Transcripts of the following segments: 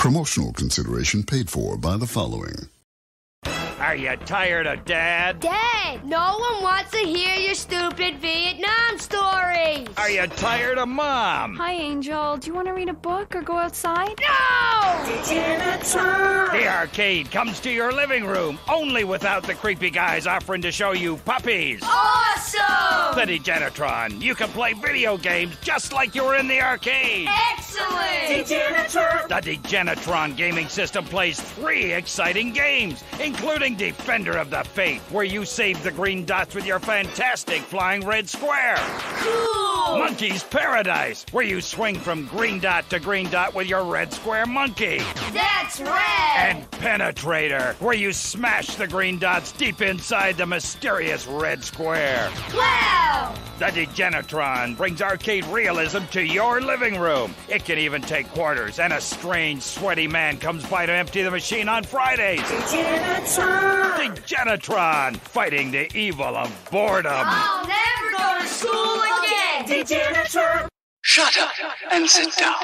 Promotional consideration paid for by the following. Are you tired of Dad? Dad, no one wants to hear your stupid Vietnam stories. Are you tired of Mom? Hi, Angel. Do you want to read a book or go outside? No! The arcade comes to your living room, only without the creepy guys offering to show you puppies. Awesome! The Degenitron. You can play video games just like you were in the arcade. Excellent! The Degenitron gaming system plays 3 exciting games, including Defender of the Faith, where you save the green dots with your fantastic flying red square. Cool! Monkey's Paradise, where you swing from green dot to green dot with your red square monkey. That's red! And Penetrator, where you smash the green dots deep inside the mysterious red square. Wow! The Degenitron brings arcade realism to your living room. It can even take quarters, and a strange, sweaty man comes by to empty the machine on Fridays. Degenitron, fighting the evil of boredom. I'll never go to school again! Degenitron! Shut up and sit down.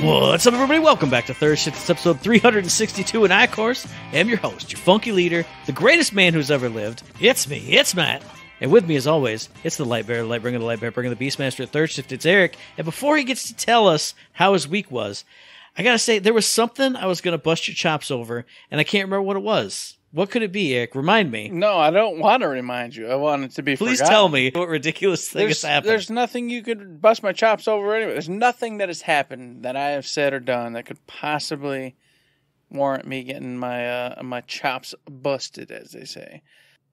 What's up, everybody? Welcome back to Third Shift. It's episode 362, and I, of course, am your host, your funky leader, the greatest man who's ever lived. It's me, it's Matt. And with me, as always, it's the Light Bearer, the Light Bringer, the Light Bearer, bringing the Beastmaster at Third Shift. It's Eric. And before he gets to tell us how his week was, I gotta say, there was something I was gonna bust your chops over, and I can't remember what it was. What could it be, Eric? Remind me. No, I don't want to remind you. I want it to be Please forgotten. tell me what ridiculous thing has happened. There's nothing you could bust my chops over anyway. There's nothing that has happened that I have said or done that could possibly warrant me getting my chops busted, as they say.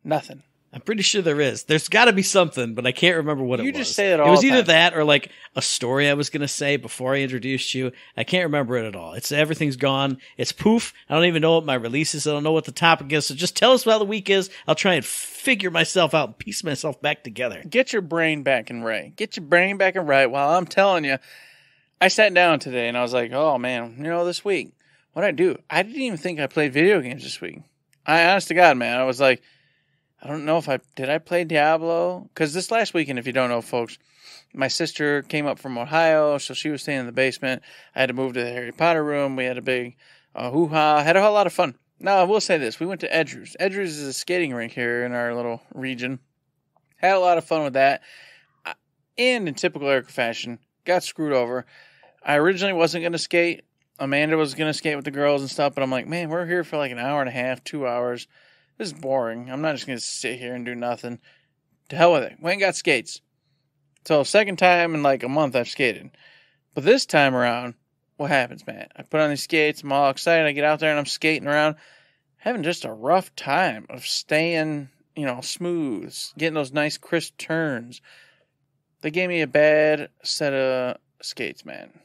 Nothing. I'm pretty sure there is. There's got to be something, but I can't remember what it was. You just say it all It was the either time. that or like a story I was going to say before I introduced you. I can't remember it at all. It's everything's gone. It's poof. I don't even know what my release is. I don't know what the topic is. So just tell us how the week is. I'll try and figure myself out and piece myself back together. Get your brain back in right. Get your brain back in right. While I'm telling you, I sat down today and I was like, oh man, this week, what'd I do? I didn't even think I played video games this week. Honest to God, man, I was like, I don't know if did I play Diablo? Because this last weekend, if you don't know, folks, my sister came up from Ohio, so she was staying in the basement. I had to move to the Harry Potter room. We had a big hoo-ha. Had a whole lot of fun. Now, I will say this. We went to Edgeworth. Edgeworth is a skating rink here in our little region. Had a lot of fun with that. And in typical Eric fashion, got screwed over. I originally wasn't going to skate. Amanda was going to skate with the girls and stuff, but I'm like, man, we're here for like an hour and a half, 2 hours. This is boring. I'm not just going to sit here and do nothing. To hell with it. Went and got skates. So, second time in like a month I've skated. But this time around, what happens, man? I put on these skates. I'm all excited. I get out there and I'm skating around. Having just a rough time of staying, smooth. Getting those nice crisp turns. They gave me a bad set of skates, man.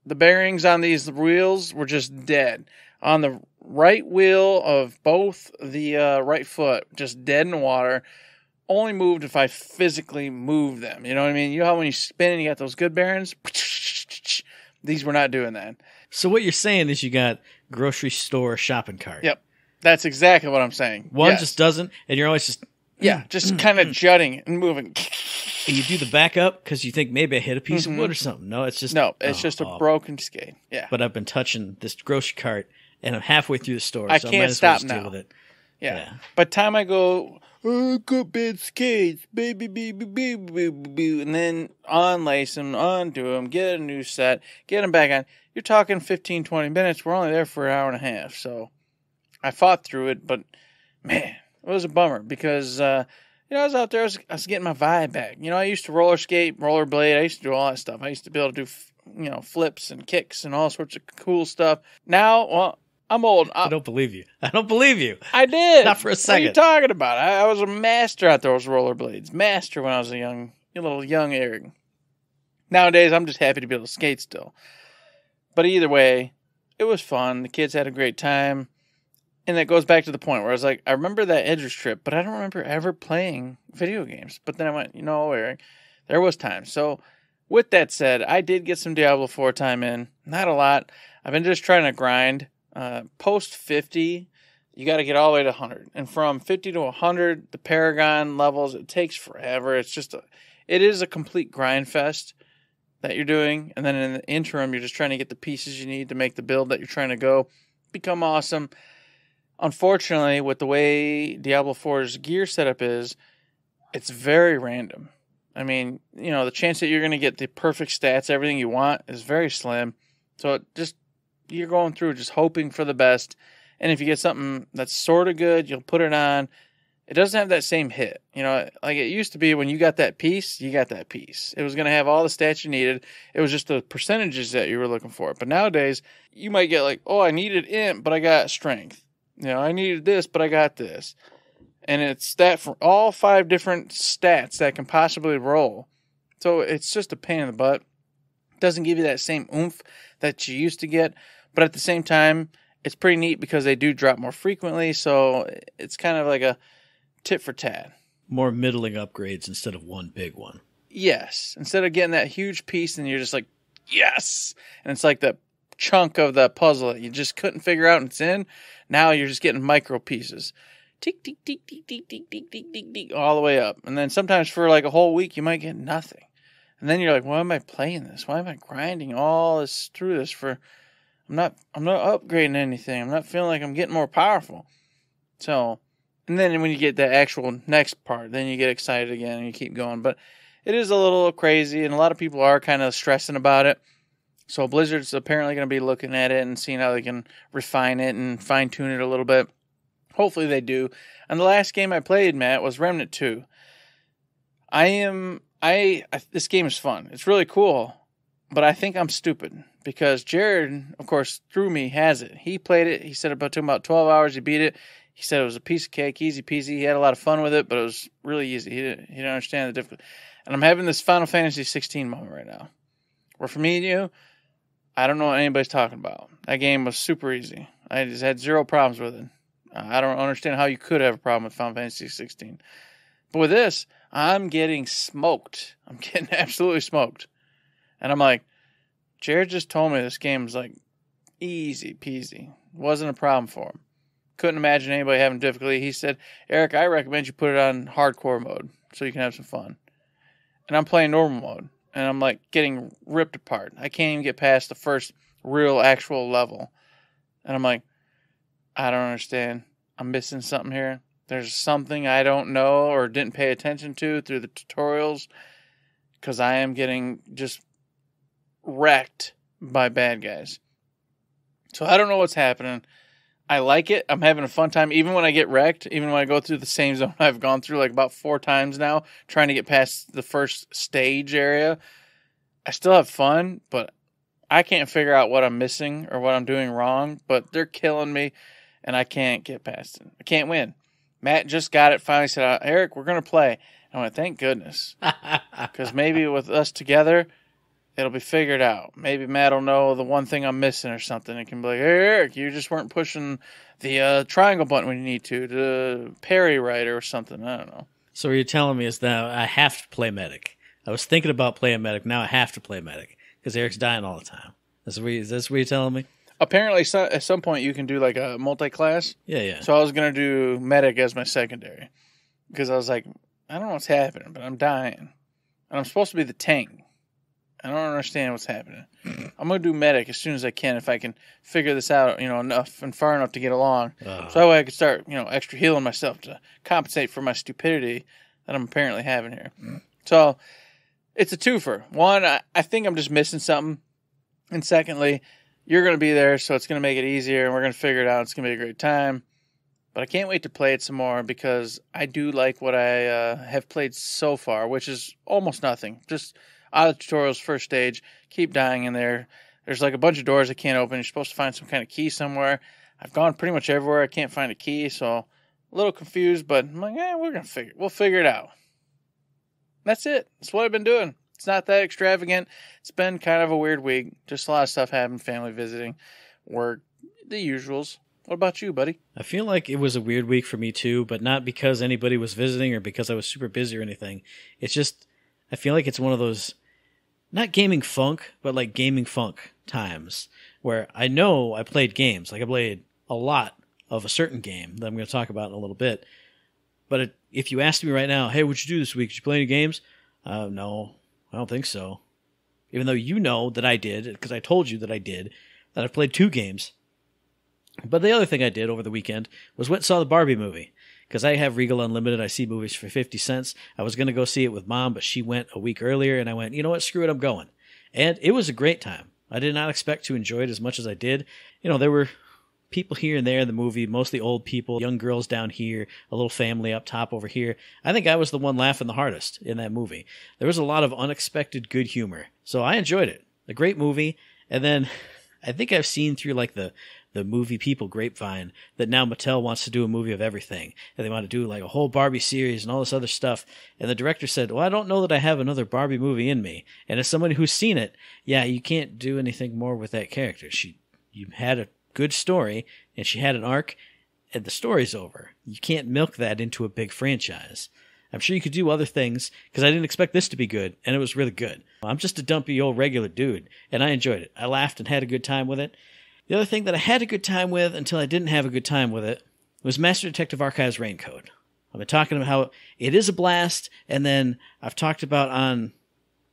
The bearings on these wheels were just dead. On the right wheel of both the right foot, just dead in the water. Only moved if I physically moved them. You know what I mean? You know how when you spin and you got those good bearings? These were not doing that. So what you're saying is you got grocery store shopping cart. Yep. That's exactly what I'm saying. One Yes. just doesn't, and you're always just... just kind of jutting and moving. And you do the backup because you think maybe I hit a piece of wood or something. No, it's just... No, it's just a broken skate. Yeah. But I've been touching this grocery cart, and I'm halfway through the store, I so can't I might as well stop just deal now. with it. Yeah. By the time I go, I got bad skates, baby, and then unlace them, undo them, get a new set, get them back on. You're talking 15, 20 minutes. We're only there for an hour and a half. So I fought through it, but man, it was a bummer because, I was out there, I was getting my vibe back. I used to roller skate, rollerblade. I used to do all that stuff. I used to be able to do, flips and kicks and all sorts of cool stuff. Now, well, I'm old. I don't believe you. I don't believe you. I did. Not for a second. What are you talking about? I was a master at those rollerblades. Master when I was a little young Eric. Nowadays, I'm just happy to be able to skate still. But either way, it was fun. The kids had a great time. And that goes back to the point where I was like, I remember that Edgeworth trip, but I don't remember ever playing video games. But then I went, Eric, there was time. So with that said, I did get some Diablo 4 time in. Not a lot. I've been just trying to grind. Post 50, you got to get all the way to 100. And from 50 to 100, the Paragon levels, it takes forever. It is a complete grind fest that you're doing. And then in the interim, you're just trying to get the pieces you need to make the build that you're trying to go become awesome. Unfortunately, with the way Diablo 4's gear setup is, it's very random. I mean, the chance that you're going to get the perfect stats, everything you want, is very slim. So you're going through just hoping for the best. And if you get something that's sort of good, you'll put it on. It doesn't have that same hit. Like it used to be when you got that piece, you got that piece. It was going to have all the stats you needed. It was just the percentages that you were looking for. But nowadays, you might get like, oh, I needed int, but I got strength. I needed this, but I got this. And it's that for all 5 different stats that can possibly roll. So it's just a pain in the butt. It doesn't give you that same oomph that you used to get. But at the same time, it's pretty neat because they do drop more frequently. So it's kind of like a tit for tat. More middling upgrades instead of one big one. Yes. Instead of getting that huge piece and you're just like, yes. And it's like the chunk of the puzzle that you just couldn't figure out and it's in. Now you're just getting micro pieces. Tick, tick, tick, tick, tick, tick, tick, tick, tick, tick, all the way up. And then sometimes for like a whole week, you might get nothing. And then you're like, why am I playing this? Why am I grinding all this through this for... I'm not upgrading anything. I'm not feeling like I'm getting more powerful. So, and then when you get the actual next part, then you get excited again and you keep going. But it is a little crazy, and a lot of people are kind of stressing about it. So Blizzard's apparently going to be looking at it and seeing how they can refine it and fine-tune it a little bit. Hopefully they do. And the last game I played, Matt, was Remnant 2. This game is fun. It's really cool, but I think I'm stupid because Jared, of course, through me, has it. He played it. He said it took him about 12 hours. He beat it. He said it was a piece of cake, easy peasy. He had a lot of fun with it, but it was really easy. He didn't understand the difficulty. And I'm having this Final Fantasy 16 moment right now, where for me and you, I don't know what anybody's talking about. That game was super easy. I just had 0 problems with it. I don't understand how you could have a problem with Final Fantasy 16. But with this, I'm getting smoked. I'm getting absolutely smoked. And I'm like, Jared just told me this game was like easy peasy. Wasn't a problem for him. Couldn't imagine anybody having difficulty. He said, Eric, I recommend you put it on hardcore mode so you can have some fun. And I'm playing normal mode. And I'm like getting ripped apart. I can't even get past the first real actual level. And I'm like, I don't understand. I'm missing something here. There's something I don't know or didn't pay attention to through the tutorials because I am getting just wrecked by bad guys. So I don't know what's happening. I like it. I'm having a fun time. Even when I get wrecked, even when I go through the same zone I've gone through like about 4 times now, trying to get past the first stage area, I still have fun, but I can't figure out what I'm missing or what I'm doing wrong, but they're killing me. And I can't get past it. I can't win. Matt just got it. Finally said, Eric, we're going to play. I went, thank goodness. Because maybe with us together, it'll be figured out. Maybe Matt will know the one thing I'm missing or something. It can be like, hey, Eric, you just weren't pushing the triangle button when you need to parry right or something. I don't know. So what you're telling me is that I have to play medic. I was thinking about playing medic. Now I have to play medic because Eric's dying all the time. That's what you're telling me? Apparently, at some point, you can do like a multi-class. Yeah. So I was going to do medic as my secondary. Because I was like, I don't know what's happening, but I'm dying. And I'm supposed to be the tank. I don't understand what's happening. I'm going to do medic as soon as I can if I can figure this out, enough and far enough to get along. So that way I could start, extra healing myself to compensate for my stupidity that I'm apparently having here. So it's a twofer. One, I think I'm just missing something. And secondly, you're going to be there, so it's going to make it easier, and we're going to figure it out. It's going to be a great time. But I can't wait to play it some more because I do like what I have played so far, which is almost nothing. Just out of the tutorials, first stage, keep dying in there. There's like a bunch of doors I can't open. You're supposed to find some kind of key somewhere. I've gone pretty much everywhere. I can't find a key, so a little confused, but I'm like, we'll figure it out. That's it. That's what I've been doing. It's not that extravagant. It's been kind of a weird week. Just a lot of stuff happened, family visiting, work, the usuals. What about you, buddy? I feel like it was a weird week for me too, but not because anybody was visiting or because I was super busy or anything. It's just, I feel like it's one of those, not gaming funk, but like gaming funk times where I know I played games. Like I played a lot of a certain game that I'm going to talk about in a little bit. But if you asked me right now, hey, what'd you do this week? Did you play any games? No, I don't think so. Even though you know that I did, because I told you that I did, that I've played 2 games. But the other thing I did over the weekend was went and saw the Barbie movie. Because I have Regal Unlimited, I see movies for 50 cents. I was going to go see it with Mom, but she went a week earlier, and I went, you know what, screw it, I'm going. And it was a great time. I did not expect to enjoy it as much as I did. You know, there were people here and there in the movie, mostly old people, young girls down here, a little family up top over here. I think I was the one laughing the hardest in that movie. There was a lot of unexpected good humor. So I enjoyed it. A great movie. And then I think I've seen through like the movie people grapevine that now Mattel wants to do a movie of everything. And they want to do like a whole Barbie series and all this other stuff. And the director said, well, I don't know that I have another Barbie movie in me. And as someone who's seen it, yeah, you can't do anything more with that character. You had a good story and she had an arc and the story's over. You can't milk that into a big franchise. I'm sure you could do other things because I didn't expect this to be good, and it was really good. I'm just a dumpy old regular dude, and I enjoyed it. I laughed and had a good time with it. The other thing that I had a good time with until I didn't have a good time with it was Master Detective Archives Raincode. I've been talking about how it is a blast, and then I've talked about on,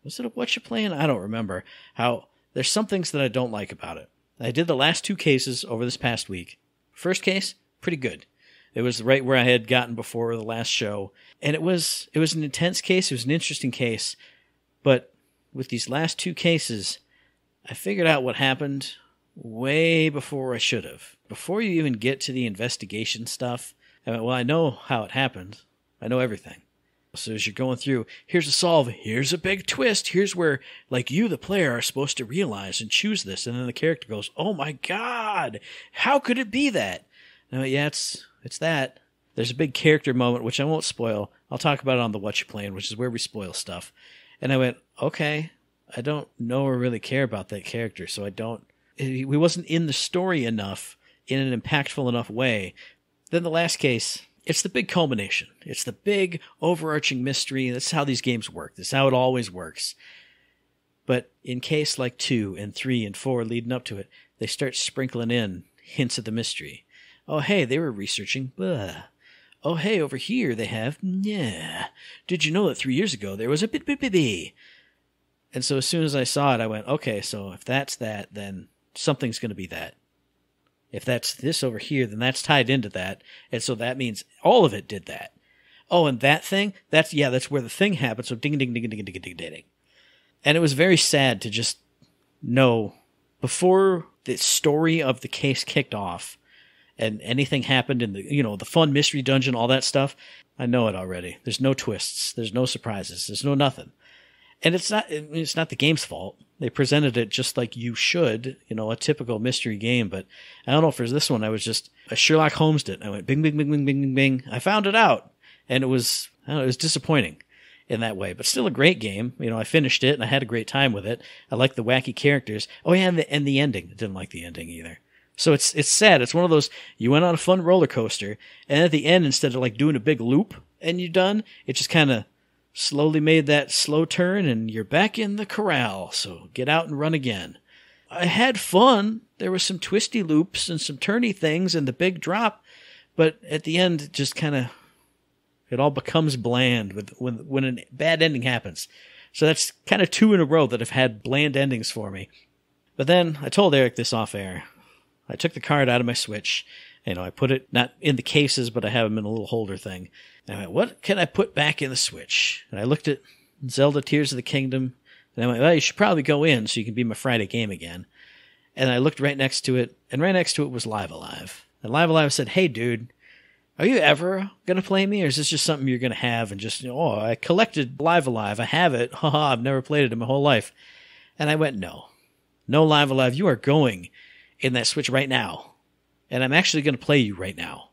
was it What You Playing? I don't remember, how there's some things that I don't like about it. I did the last 2 cases over this past week. First case, pretty good. It was right where I had gotten before the last show. And it was an intense case. It was an interesting case. But with these last 2 cases, I figured out what happened way before I should have. Before you even get to the investigation stuff, I went, well, I know how it happened. I know everything. So as you're going through, here's a solve, here's a big twist, here's where, like, you, the player, are supposed to realize and choose this. And then the character goes, oh my God, how could it be that? And I went, yeah, it's that. There's a big character moment, which I won't spoil. I'll talk about it on the What You Playing, which is where we spoil stuff. And I went, okay, I don't know or really care about that character, so he wasn't in the story enough, in an impactful enough way. Then the last case, it's the big culmination. It's the big overarching mystery. That's how these games work. That's how it always works. But in case like 2 and 3 and 4 leading up to it, they start sprinkling in hints of the mystery. Oh, hey, they were researching. Blah. Oh, hey, over here they have. Yeah. Did you know that 3 years ago there was a bit. And so as soon as I saw it, I went, okay, so if that's that, then something's going to be that. If that's this over here, then that's tied into that. And so that means all of it did that. Oh, and that thing, that's where the thing happened. So ding, ding, ding, ding, ding, ding, ding. And it was very sad to just know before the story of the case kicked off and anything happened in the fun mystery dungeon, all that stuff. I know it already. There's no twists. There's no surprises. There's no nothing. And it's not the game's fault. They presented it just like you should, a typical mystery game. But I don't know, for this one, I Sherlock Holmes'd it. I went bing, bing, bing, bing, bing, bing, bing. I found it out. And it was disappointing in that way, but still a great game. I finished it and I had a great time with it. I liked the wacky characters. Oh yeah, and the ending. I didn't like the ending either. So it's sad. It's one of those, you went on a fun roller coaster, and at the end, instead of like doing a big loop and you're done, it just kind of slowly made that slow turn and you're back in the corral. So get out and run again. I had fun. There were some twisty loops and some turny things and the big drop, but at the end, it just kind of, it all becomes bland when a bad ending happens. So that's kind of 2 in a row that have had bland endings for me. But then I told Eric this off air. I took the card out of my Switch. I put it not in the cases, but I have them in a little holder thing. And I went, what can I put back in the Switch? And I looked at Zelda Tears of the Kingdom. And I went, well, you should probably go in so you can be my Friday game again. And I looked right next to it. And right next to it was Live Alive. And Live Alive said, hey, dude, are you ever going to play me? Or is this just something you're going to have and just, I collected Live Alive. I have it. Haha, I've never played it in my whole life. And I went, no. No Live Alive. You are going in that Switch right now. And I'm actually going to play you right now.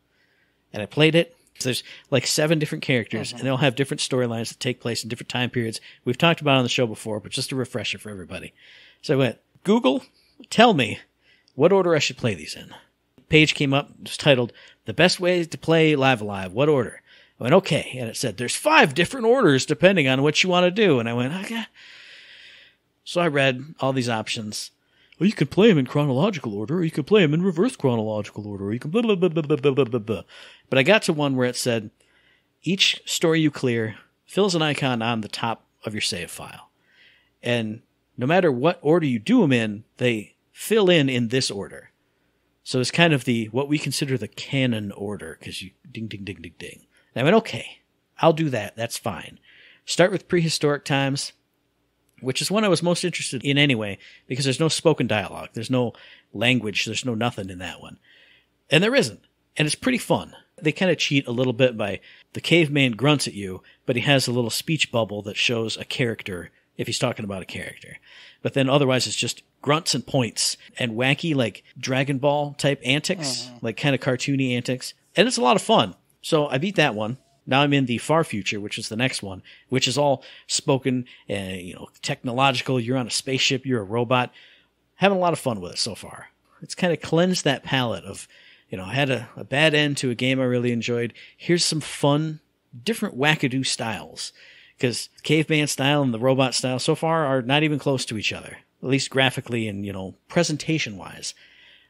And I played it. There's like 7 different characters, and they all have different storylines that take place in different time periods. We've talked about it on the show before, but just a refresher for everybody. So I went, Google, tell me what order I should play these in. Page came up, it was titled, The Best Ways to Play Live Alive. What order? I went, okay. And it said, there's 5 different orders depending on what you want to do. And I went, okay. So I read all these options. you could play them in chronological order, or you could play them in reverse chronological order, or you could blah, blah, blah, blah, blah, blah, blah, blah. But I got to one where it said, each story you clear fills an icon on the top of your save file. And no matter what order you do them in, they fill in this order. So it's kind of what we consider the canon order, because you ding, ding, ding, ding, ding. And I went, okay, I'll do that. That's fine. Start with prehistoric times, which is one I was most interested in anyway, because there's no spoken dialogue. There's no language. There's no nothing in that one. And there isn't. And it's pretty fun. They kind of cheat a little bit by the caveman grunts at you, but he has a little speech bubble that shows a character if he's talking about a character. But then otherwise it's just grunts and points and wacky, like Dragon Ball type antics, like kind of cartoony antics. And it's a lot of fun. So I beat that one. Now I'm in the far future, which is the next one, which is all spoken, technological. You're on a spaceship. You're a robot. Having a lot of fun with it so far. It's kind of cleansed that palette of, I had a bad end to a game I really enjoyed. Here's some fun, different wackadoo styles. Because caveman style and the robot style so far are not even close to each other, at least graphically and, presentation-wise.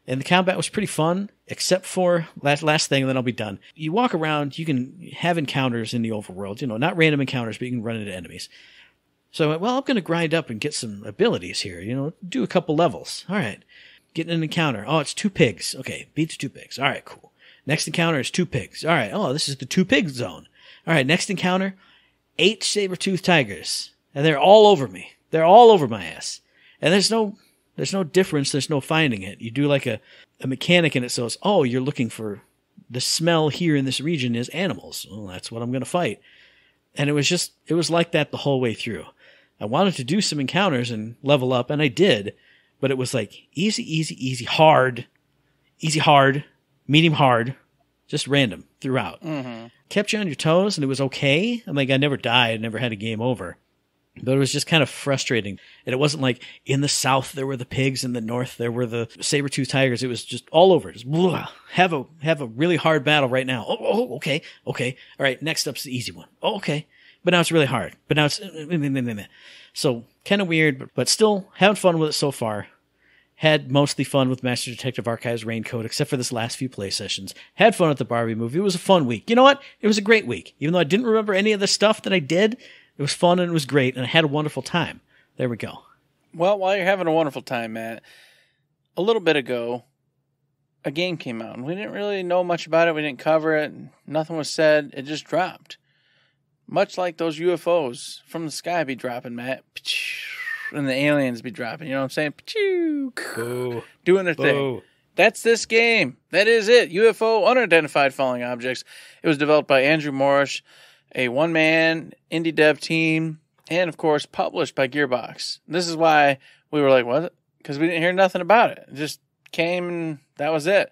And the combat was pretty fun, except for last thing, and then I'll be done. You walk around, you can have encounters in the overworld, not random encounters, but you can run into enemies. So I went, well, I'm going to grind up and get some abilities here, do a couple levels. All right, get an encounter. Oh, it's 2 pigs. Okay, beat the 2 pigs. All right, cool. Next encounter is 2 pigs. All right, oh, this is the 2 pig zone. All right, next encounter, 8 saber-toothed tigers. And they're all over me. They're all over my ass. And there's no difference. There's no finding it. You do like a mechanic and it says, oh, you're looking for the smell here in this region is animals. Well, that's what I'm going to fight. And it was like that the whole way through. I wanted to do some encounters and level up, and I did, but it was like easy, hard, medium hard, just random throughout. Mm-hmm. Kept you on your toes, and it was okay. I never died, never had a game over. But it was just kind of frustrating. And it wasn't like in the south there were the pigs, in the north there were the saber-toothed tigers. It was just all over. Just have a really hard battle right now. Oh, okay. All right, next up's the easy one. Oh, okay. But now it's really hard. But now it's so kind of weird, but still having fun with it so far. Had mostly fun with Master Detective Archives Raincoat, except for this last few play sessions. Had fun with the Barbie movie. It was a fun week. You know what? It was a great week. Even though I didn't remember any of the stuff that I did, it was fun and it was great, and I had a wonderful time. There we go. Well, while you're having a wonderful time, Matt, a little bit ago, a game came out, and we didn't really know much about it. We didn't cover it. Nothing was said. It just dropped. Much like those UFOs from the sky be dropping, Matt. And the aliens be dropping. You know what I'm saying? Boo. Doing their thing. That's this game. That is it. UFO Unidentified Falling Objects. It was developed by Andrew Morrish, a one-man indie dev team, and, of course, published by Gearbox. This is why we were like, what? Because we didn't hear nothing about it. It just came and that was it.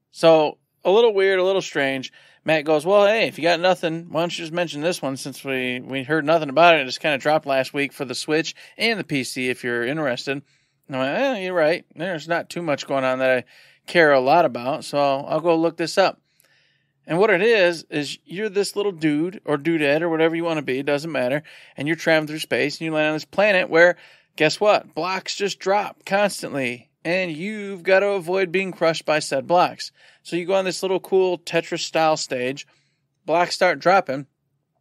So, a little weird, a little strange. Matt goes, well, hey, if you got nothing, why don't you just mention this one since we heard nothing about it. It just kind of dropped last week for the Switch and the PC if you're interested. And I went, you're right. There's not too much going on that I care a lot about, so I'll go look this up. And what it is you're this little dude or dudette or whatever you want to be, it doesn't matter, and you're traveling through space and you land on this planet where, guess what? Blocks just drop constantly, and you've got to avoid being crushed by said blocks. So you go on this little cool Tetris-style stage, blocks start dropping,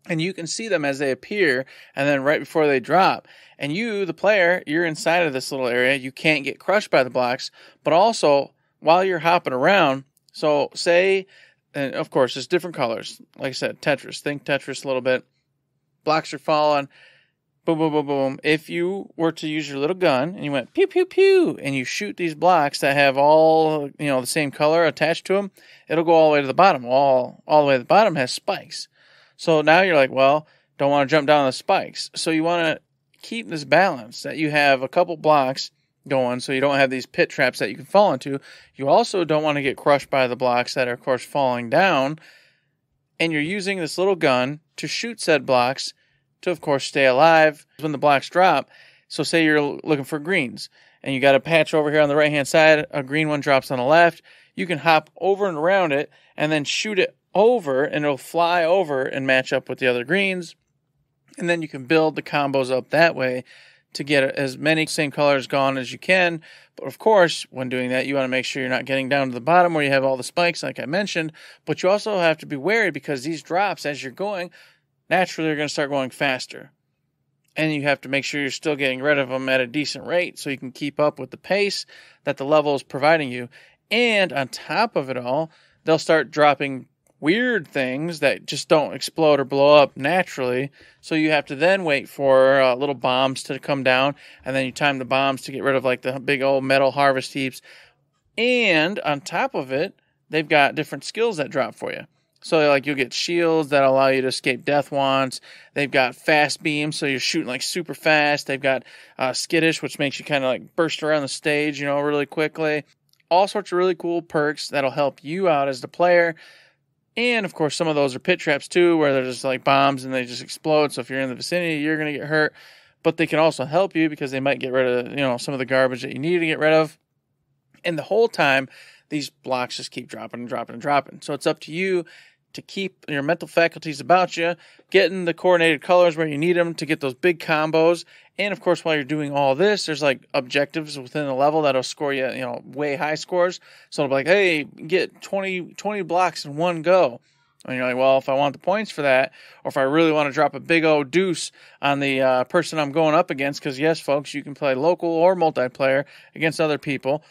and you can see them as they appear, and then right before they drop. And you, the player, you're inside of this little area. You can't get crushed by the blocks, but also, while you're hopping around, so say, and of course, there's different colors. Like I said, Tetris. Think Tetris a little bit. Blocks are falling. Boom, boom, boom, boom. If you were to use your little gun and you went pew, pew, pew, and you shoot these blocks that have all, the same color attached to them, it'll go all the way to the bottom. All the way to the bottom has spikes. So now you're like, well, don't want to jump down the spikes. So you want to keep this balance that you have a couple blocks going so you don't have these pit traps that you can fall into. You also don't want to get crushed by the blocks that are, of course, falling down. And you're using this little gun to shoot said blocks to, of course, stay alive when the blocks drop. So say you're looking for greens and you got a patch over here on the right-hand side, a green one drops on the left. You can hop over and around it and then shoot it over and it'll fly over and match up with the other greens. And then you can build the combos up that way to get as many same colors gone as you can. But of course, when doing that, you want to make sure you're not getting down to the bottom where you have all the spikes, like I mentioned. But you also have to be wary because these drops, as you're going, naturally are going to start going faster. And you have to make sure you're still getting rid of them at a decent rate so you can keep up with the pace that the level is providing you. And on top of it all, they'll start dropping weird things that just don't explode or blow up naturally. So you have to then wait for little bombs to come down, and then you time the bombs to get rid of like the big old metal harvest heaps. And on top of it, they've got different skills that drop for you. So like you'll get shields that allow you to escape death wands. They've got fast beams, so you're shooting like super fast. They've got skittish, which makes you kind of like burst around the stage, really quickly. All sorts of really cool perks that'll help you out as the player. And of course, some of those are pit traps too, where they're just like bombs and they just explode. So if you're in the vicinity, you're going to get hurt. But they can also help you because they might get rid of, some of the garbage that you need to get rid of. And the whole time, these blocks just keep dropping and dropping and dropping. So it's up to you to keep your mental faculties about you, getting the coordinated colors where you need them to get those big combos. And of course, while you're doing all this, there's like objectives within the level that'll score you, way high scores. So it'll be like, hey, get 20 blocks in one go. And you're like, well, if I want the points for that, or if I really want to drop a big old deuce on the person I'm going up against, because yes, folks, you can play local or multiplayer against other people,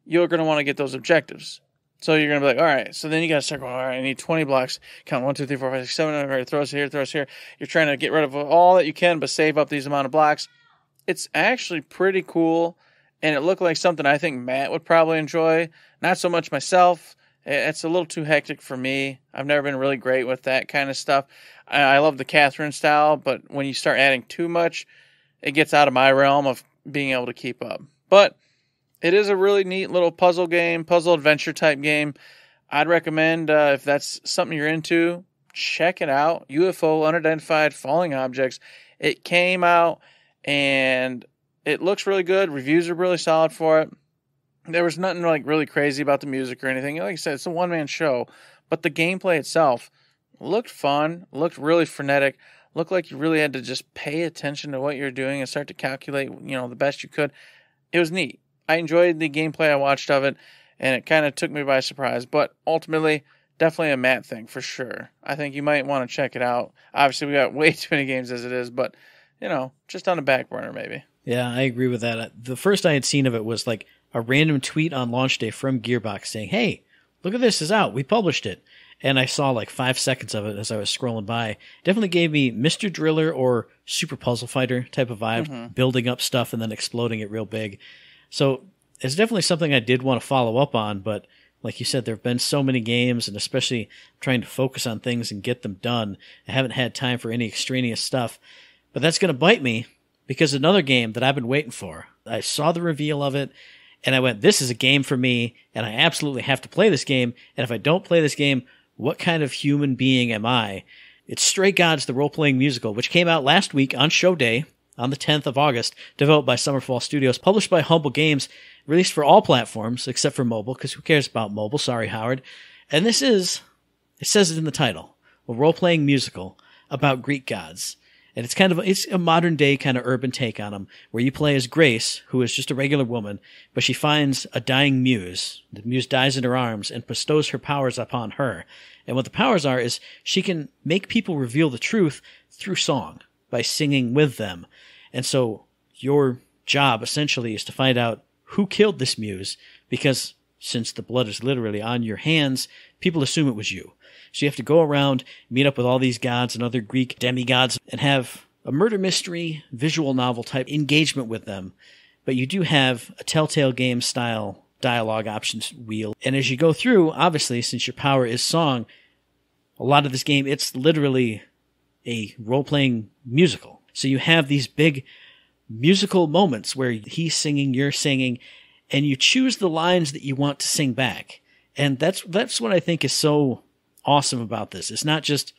you're going to want to get those objectives. So you're going to be like, all right, so then you got to start going, all right, I need 20 blocks. Count 1, 2, 3, 4, 5, 6, 7, 8, right, throws here, throws here. You're trying to get rid of all that you can, but save up these amount of blocks. It's actually pretty cool, and it looked like something I think Matt would probably enjoy. Not so much myself. It's a little too hectic for me. I've never been really great with that kind of stuff. I love the Catherine style, but when you start adding too much, it gets out of my realm of being able to keep up. But it is a really neat little puzzle adventure type game. I'd recommend, if that's something you're into, check it out. UFO, Unidentified, Falling Objects. It came out, and it looks really good. Reviews are really solid for it. There was nothing like really crazy about the music or anything. Like I said, it's a one-man show. But the gameplay itself looked fun, looked really frenetic, looked like you really had to just pay attention to what you're doing and start to calculate, the best you could. It was neat. I enjoyed the gameplay I watched of it, and it kind of took me by surprise. But ultimately, definitely a Matt thing for sure. I think you might want to check it out. Obviously, we got way too many games as it is, but, just on the back burner maybe. Yeah, I agree with that. The first I had seen of it was like a random tweet on launch day from Gearbox saying, hey, look at this, it's out. We published it. And I saw like 5 seconds of it as I was scrolling by. Definitely gave me Mr. Driller or Super Puzzle Fighter type of vibe, building up stuff and then exploding it real big. So it's definitely something I did want to follow up on, but like you said, there have been so many games, and especially trying to focus on things and get them done, I haven't had time for any extraneous stuff. But that's going to bite me, because another game that I've been waiting for, I saw the reveal of it, and I went, this is a game for me, and I absolutely have to play this game, and if I don't play this game, what kind of human being am I? It's Stray Gods, the role-playing musical, which came out last week on show day, on the 10th of August, developed by Summerfall Studios, published by Humble Games, released for all platforms except for mobile, because who cares about mobile? Sorry, Howard. And this is, it says it in the title, a role-playing musical about Greek gods. And it's a modern day kind of urban take on them, where you play as Grace, who is just a regular woman, but she finds a dying muse. The muse dies in her arms and bestows her powers upon her. And what the powers are is she can make people reveal the truth through song, by singing with them. And so your job essentially is to find out who killed this muse, because since the blood is literally on your hands, people assume it was you. So you have to go around, meet up with all these gods and other Greek demigods, and have a murder mystery, visual novel type engagement with them. But you do have a Telltale game style dialogue options wheel. And as you go through, obviously, since your power is song, a lot of this game, it's literally a role-playing musical. So you have these big musical moments where he's singing, you're singing, and you choose the lines that you want to sing back. And that's what I think is so awesome about this. It's not just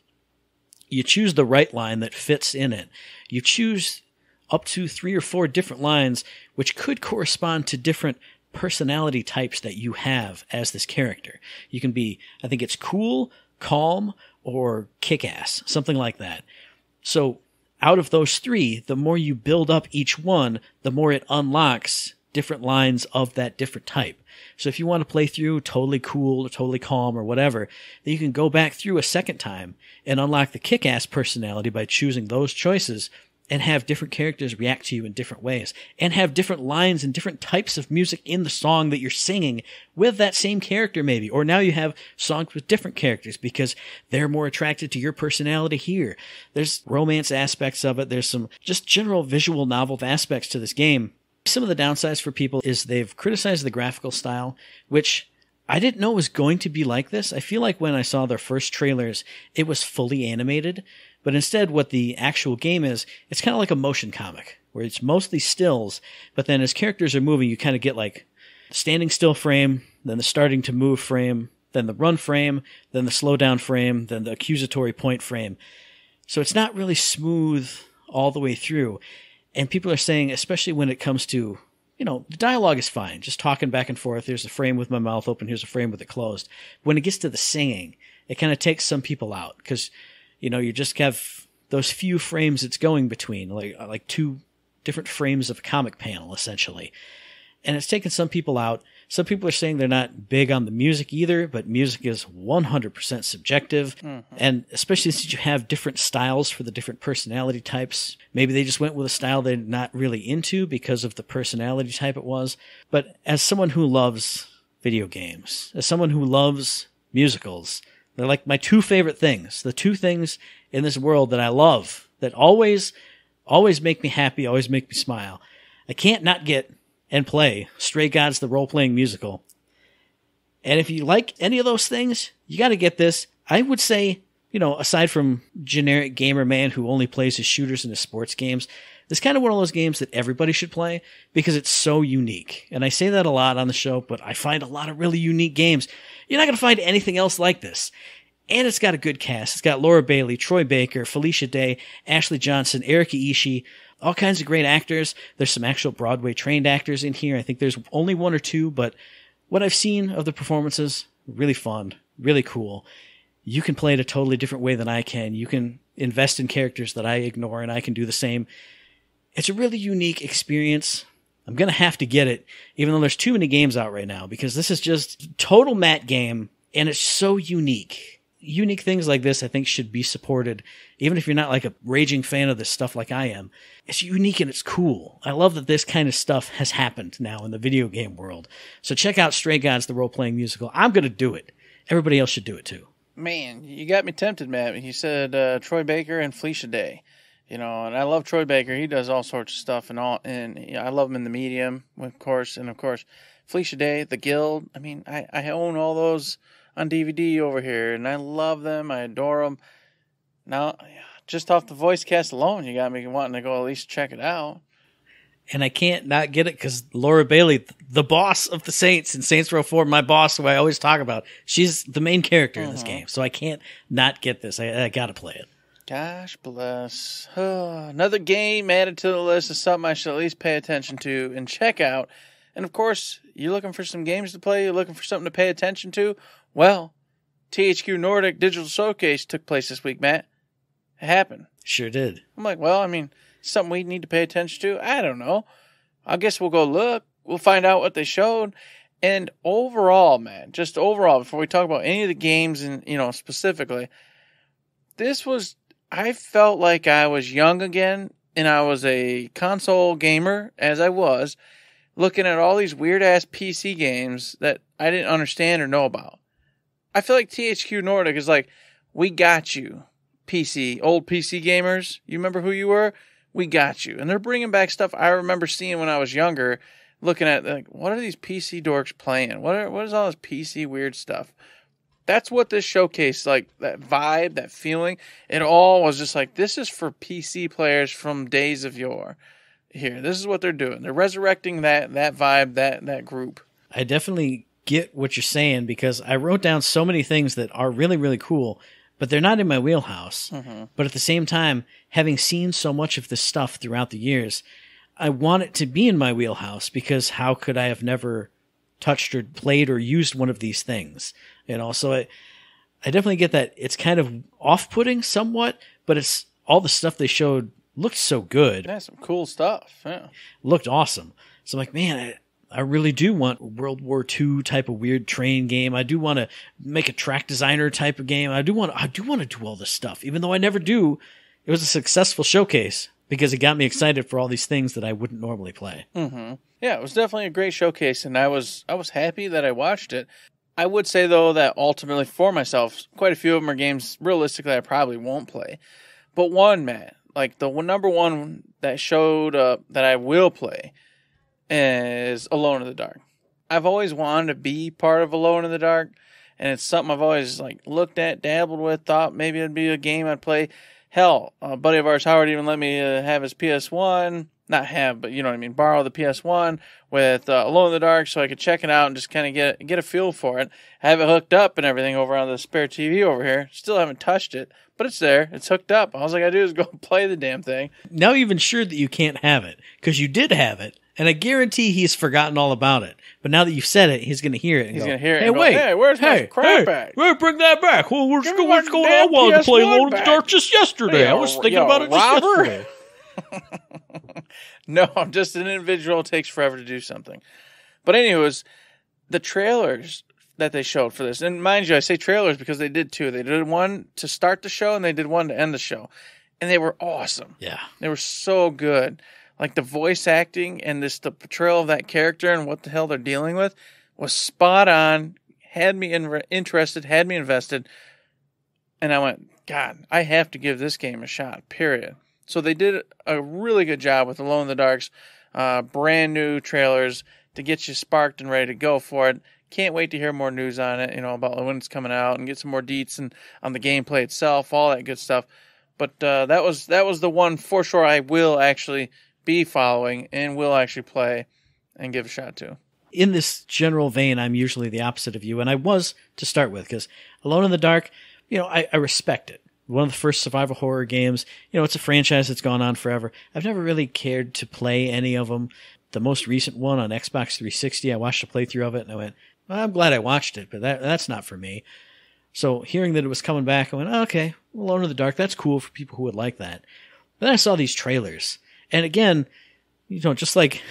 you choose the right line that fits in it. You choose up to 3 or 4 different lines, which could correspond to different personality types that you have as this character. You can be, I think it's cool, calm, or kick-ass, something like that. So out of those three, the more you build up each one, the more it unlocks different lines of that different type. So if you want to play through totally cool or totally calm or whatever, then you can go back through a second time and unlock the kick-ass personality by choosing those choices and have different characters react to you in different ways and have different lines and different types of music in the song that you're singing with that same character maybe. Or now you have songs with different characters because they're more attracted to your personality here. There's romance aspects of it. There's some just general visual novel aspects to this game. Some of the downsides for people is they've criticized the graphical style, which I didn't know was going to be like this. I feel like when I saw their first trailers, it was fully animated. But instead, what the actual game is, it's kind of like a motion comic, where it's mostly stills, but then as characters are moving, you kind of get like the standing still frame, then the starting to move frame, then the run frame, then the slow down frame, then the accusatory point frame. So it's not really smooth all the way through. And people are saying, especially when it comes to, the dialogue is fine, just talking back and forth. Here's a frame with my mouth open, here's a frame with it closed. When it gets to the singing, it kind of takes some people out, because you just have those few frames it's going between, like two different frames of a comic panel, essentially. And it's taken some people out. Some people are saying they're not big on the music either, but music is 100% subjective. Mm-hmm. And especially since you have different styles for the different personality types. Maybe they just went with a style they're not really into because of the personality type it was. But as someone who loves video games, as someone who loves musicals, they're like my two favorite things. The two things in this world that I love, that always make me happy, always make me smile. I can't not get and play Stray Gods, the role-playing musical. And if you like any of those things, you got to get this. I would say, aside from generic gamer man who only plays his shooters and his sports games, this is kind of one of those games that everybody should play because it's so unique. And I say that a lot on the show, but I find a lot of really unique games. You're not going to find anything else like this. And it's got a good cast. It's got Laura Bailey, Troy Baker, Felicia Day, Ashley Johnson, Erika Ishii, all kinds of great actors. There's some actual Broadway trained actors in here. I think there's only one or two, but what I've seen of the performances, really fun, really cool. You can play it a totally different way than I can. You can invest in characters that I ignore, and I can do the same. It's a really unique experience. I'm going to have to get it, even though there's too many games out right now, because this is just total Matt game, and it's so unique. Unique things like this, I think, should be supported, even if you're not like a raging fan of this stuff like I am. It's unique and it's cool. I love that this kind of stuff has happened now in the video game world. So check out Stray Gods, the role-playing musical. I'm going to do it. Everybody else should do it too. Man, you got me tempted, Matt. You said Troy Baker and Felicia Day. And I love Troy Baker. He does all sorts of stuff and I love him in The Medium, of course. And of course, Felicia Day, The Guild. I mean, I own all those on DVD over here, and I love them. I adore them. Now, just off the voice cast alone, you got me wanting to go at least check it out. And I can't not get it because Laura Bailey, the boss of the Saints in Saints Row 4, my boss, who I always talk about, she's the main character in this game. So I can't not get this. I got to play it. Gosh bless. Another game added to the list is something I should at least pay attention to and check out. And of course, you're looking for some games to play, you're looking for something to pay attention to. Well, THQ Nordic Digital Showcase took place this week, Matt. It happened. Sure did. I'm like, something we need to pay attention to? I don't know. I guess we'll go look. We'll find out what they showed. And overall, man, just overall, before we talk about any of the games and, specifically, I felt like I was young again and I was a console gamer as I was, looking at all these weird-ass PC games that I didn't understand or know about. I feel like THQ Nordic is like, we got you, old PC gamers. You remember who you were? We got you. And they're bringing back stuff I remember seeing when I was younger, looking at, like, what are these PC dorks playing? What is all this PC weird stuff? That's what this showcase, like, that vibe, that feeling, it all was just like, this is for PC players from days of yore. Here, this is what they're doing. They're resurrecting that vibe, that group. I definitely get what you're saying because I wrote down so many things that are really, really cool, but they're not in my wheelhouse. Mm-hmm. But at the same time, having seen so much of this stuff throughout the years, I want it to be in my wheelhouse because how could I have never touched or played or used one of these things? So I definitely get that it's kind of off-putting somewhat, but it's all the stuff they showed looked so good. Yeah, some cool stuff. Yeah. Looked awesome. So I'm like, man, I really do want a World War II type of weird train game. I do want to make a track designer type of game. I do want to do all this stuff, even though I never do. It was a successful showcase because it got me excited for all these things that I wouldn't normally play. Mm-hmm. Yeah, it was definitely a great showcase, and I was happy that I watched it. I would say, though, that ultimately for myself, quite a few of them are games, realistically, I probably won't play. But one, Matt, like the number one that showed up that I will play is Alone in the Dark. I've always wanted to be part of Alone in the Dark, and it's something I've always like looked at, dabbled with, thought maybe it'd be a game I'd play. Hell, a buddy of ours, Howard, even let me have his PS1. Not have, but you know what I mean, borrow the PS1 with Alone in the Dark so I could check it out and just kind of get a feel for it. I have it hooked up and everything over on the spare TV over here. Still haven't touched it, but it's there. It's hooked up. All I got to do is go play the damn thing. Now you've ensured that you can't have it, because you did have it, and I guarantee he's forgotten all about it. But now that you've said it, he's going to hear it. He's going to hear it. Hey, and go, wait. Hey, where's my crap at? Bring that back. Well, what's Give me going my on? I wanted to play PS1 Alone in the back. Dark just yesterday. Hey, I was thinking yo, about it just Robert? yesterday. No, I'm just an individual. It takes forever to do something. But anyways, the trailers that they showed for this, and mind you, I say trailers because they did two. They did one to start the show and they did one to end the show. And they were awesome. Yeah. They were so good. Like the voice acting and the portrayal of that character and what the hell they're dealing with was spot on, had me interested, had me invested. And I went, God, I have to give this game a shot, period. So they did a really good job with Alone in the Dark's brand new trailers to get you sparked and ready to go for it. Can't wait to hear more news on it, about when it's coming out and get some more deets and on the gameplay itself, all that good stuff. But that was the one for sure I will actually be following and will actually play and give a shot to. In this general vein, I'm usually the opposite of you, and I was to start with, because Alone in the Dark, I respect it. One of the first survival horror games. It's a franchise that's gone on forever. I've never really cared to play any of them. The most recent one on Xbox 360, I watched a playthrough of it, and I went, well, I'm glad I watched it, but that's not for me. So hearing that it was coming back, I went, oh, okay, Alone in the Dark, that's cool for people who would like that. But then I saw these trailers. And again, just like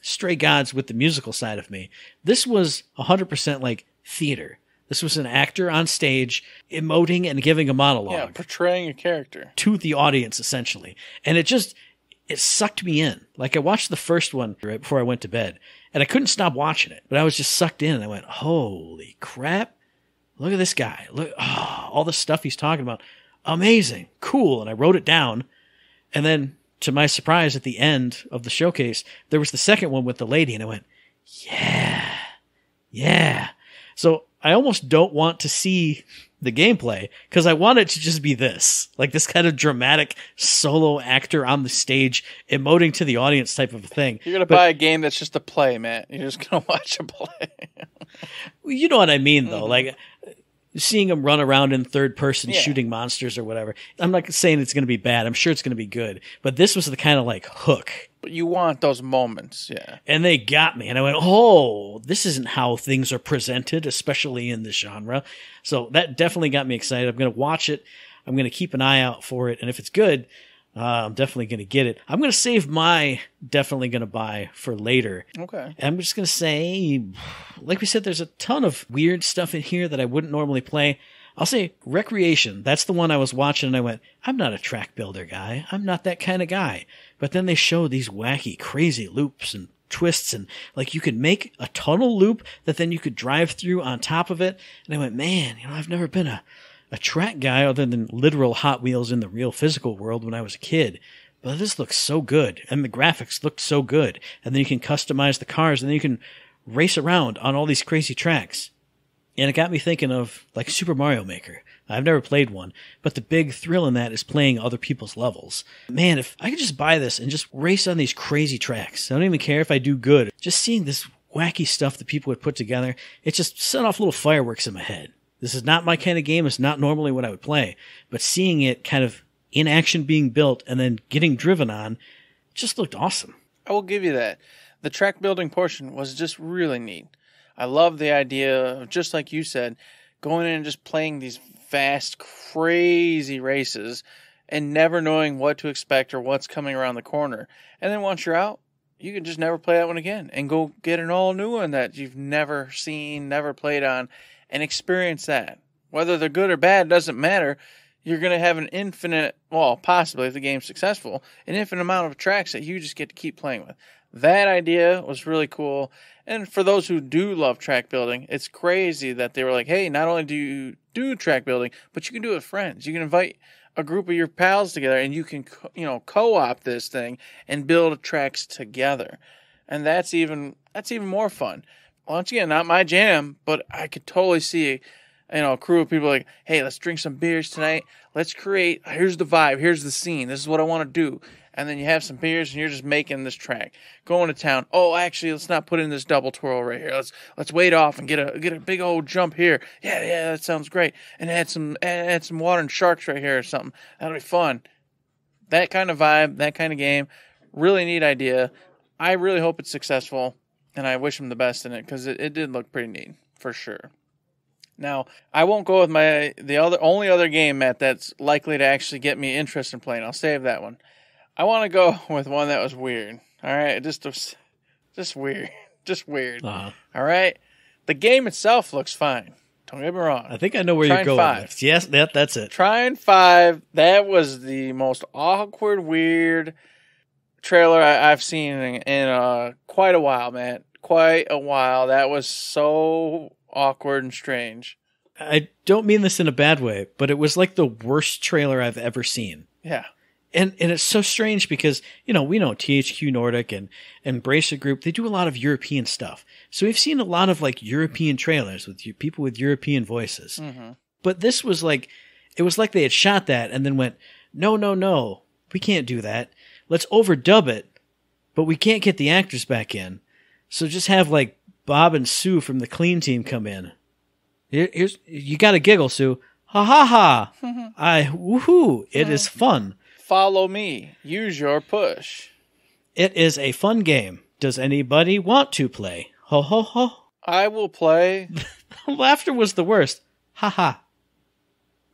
Stray Gods with the musical side of me, this was 100% like theater. This was an actor on stage emoting and giving a monologue. Yeah, portraying a character. To the audience, essentially. And it sucked me in. Like, I watched the first one right before I went to bed, and I couldn't stop watching it. But I was just sucked in, and I went, holy crap. Look at this guy. Look, all the stuff he's talking about. Amazing. Cool. And I wrote it down. And then, to my surprise, at the end of the showcase, there was the second one with the lady, and I went, yeah. So I almost don't want to see the gameplay because I want it to just be this, like this kind of dramatic solo actor on the stage emoting to the audience type of a thing. You're going to buy a game that's just a play, Matt. You're just going to watch a play. You know what I mean, though? Mm-hmm. Like seeing him run around in third person shooting monsters or whatever. I'm not saying it's going to be bad. I'm sure it's going to be good. But this was the kind of like hook. But you want those moments, yeah. And they got me. And I went, oh, this isn't how things are presented, especially in this genre. So that definitely got me excited. I'm going to watch it. I'm going to keep an eye out for it. And if it's good, I'm definitely going to get it. I'm going to save my definitely going to buy for later. Okay. I'm just going to say, like we said, there's a ton of weird stuff in here that I wouldn't normally play. I'll say Recreation. That's the one I was watching and I went, I'm not a track builder guy. I'm not that kind of guy. But then they show these wacky, crazy loops and twists and like you could make a tunnel loop that then you could drive through on top of it. And I went, man, I've never been a track guy other than literal Hot Wheels in the real physical world when I was a kid. But this looks so good. And the graphics looked so good. And then you can customize the cars and then you can race around on all these crazy tracks. And it got me thinking of like Super Mario Maker. I've never played one, but the big thrill in that is playing other people's levels. Man, if I could just buy this and just race on these crazy tracks, I don't even care if I do good. Just seeing this wacky stuff that people would put together, it just set off little fireworks in my head. This is not my kind of game. It's not normally what I would play, but seeing it kind of in action being built and then getting driven on just looked awesome. I will give you that. The track building portion was just really neat. I love the idea of, just like you said, going in and just playing these fast, crazy races and never knowing what to expect or what's coming around the corner. And then once you're out, you can just never play that one again and go get an all new one that you've never seen, never played on, and experience that. Whether they're good or bad doesn't matter. You're going to have an infinite, well, possibly if the game's successful, an infinite amount of tracks that you just get to keep playing with. That idea was really cool. And for those who do love track building, it's crazy that they were like, hey, not only do you do track building, but you can do it with friends. You can invite a group of your pals together and you can, co-op this thing and build tracks together. And that's even more fun. Once again, not my jam, but I could totally see a crew of people like, hey, let's drink some beers tonight. Let's create, here's the vibe, here's the scene. This is what I want to do. And then you have some beers and you're just making this track. Going to town. Oh, actually, let's not put in this double twirl right here. Let's wait off and get a big old jump here. Yeah, that sounds great. And add some water and sharks right here or something. That'll be fun. That kind of vibe, that kind of game. Really neat idea. I really hope it's successful, and I wish them the best in it because it did look pretty neat for sure. Now, I won't go with the only other game, Matt, that's likely to actually get me interested in playing. I'll save that one. I want to go with one that was weird. All right, just weird, just weird. Uh-huh. All right, the game itself looks fine. Don't get me wrong. I think I know where you're going. 5. Yes, that's it. Trine 5. That was the most awkward, weird trailer I've seen in quite a while, man. Quite a while. That was so awkward and strange. I don't mean this in a bad way, but it was like the worst trailer I've ever seen. Yeah. And it's so strange because, we know THQ Nordic and Bracer Group, they do a lot of European stuff. So we've seen a lot of like European trailers with people with European voices. Mm-hmm. But this was like, it was like they had shot that and then went, no, we can't do that. Let's overdub it, but we can't get the actors back in. So just have like Bob and Sue from the clean team come in. You got to giggle, Sue. Ha ha ha. Woohoo. It is fun. Follow me. Use your push. It is a fun game. Does anybody want to play? Ho ho ho. I will play. Laughter was the worst. Ha ha.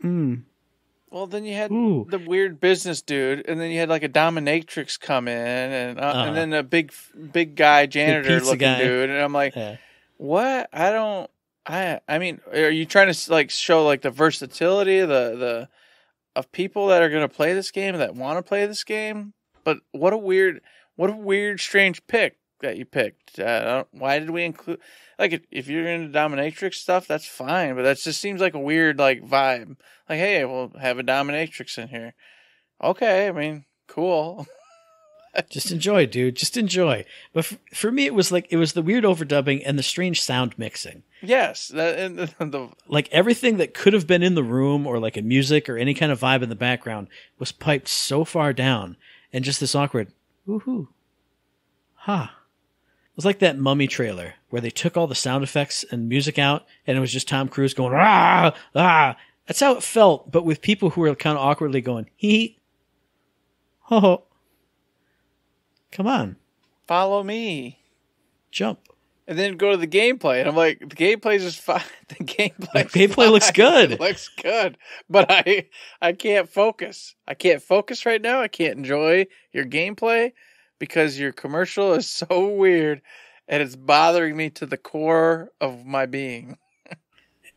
Well, then you had the weird business dude, and then you had like a dominatrix come in, and then a big guy janitor looking dude, and I'm like, what? I mean, are you trying to like show like the versatility of people that are going to play this game, that want to play this game? But what a weird, strange pick that you picked. Why did we include, like, if you're into dominatrix stuff, that's fine, but that just seems like a weird, like, vibe. Like, hey, we'll have a dominatrix in here. Okay, I mean, cool. Just enjoy, dude. Just enjoy. But for me, it was the weird overdubbing and the strange sound mixing. Yes. Like everything that could have been in the room or like a music or any kind of vibe in the background was piped so far down and just this awkward, woohoo, ha. It was like that Mummy trailer where they took all the sound effects and music out and it was just Tom Cruise going, ah, ah. That's how it felt, but with people who were kind of awkwardly going, hee, ho, ho. Come on. Follow me. Jump. And then go to the gameplay. And I'm like, the gameplay's just fine. The gameplay looks good. It looks good. But I can't focus. I can't focus right now. I can't enjoy your gameplay because your commercial is so weird and it's bothering me to the core of my being.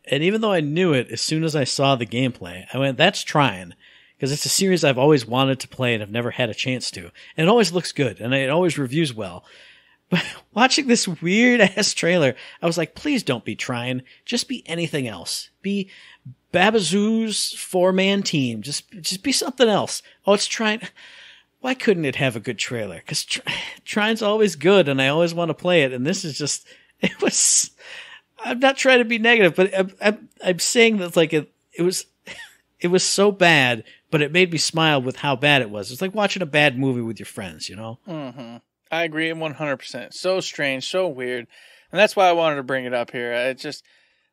And even though I knew it, as soon as I saw the gameplay, I went, that's trying. Because it's a series I've always wanted to play and I've never had a chance to. And it always looks good and it always reviews well. But watching this weird-ass trailer, I was like, please don't be trying. Just be anything else. Be Babazoo's 4-man team. Just be something else. Oh, it's trying. Why couldn't it have a good trailer? Because trying's always good and I always want to play it. And this is just, it was, I'm not trying to be negative, but I'm saying that like it was so bad, but it made me smile with how bad it was. It's like watching a bad movie with your friends, you know? Mm-hmm. I agree 100%. So strange, so weird. And that's why I wanted to bring it up here.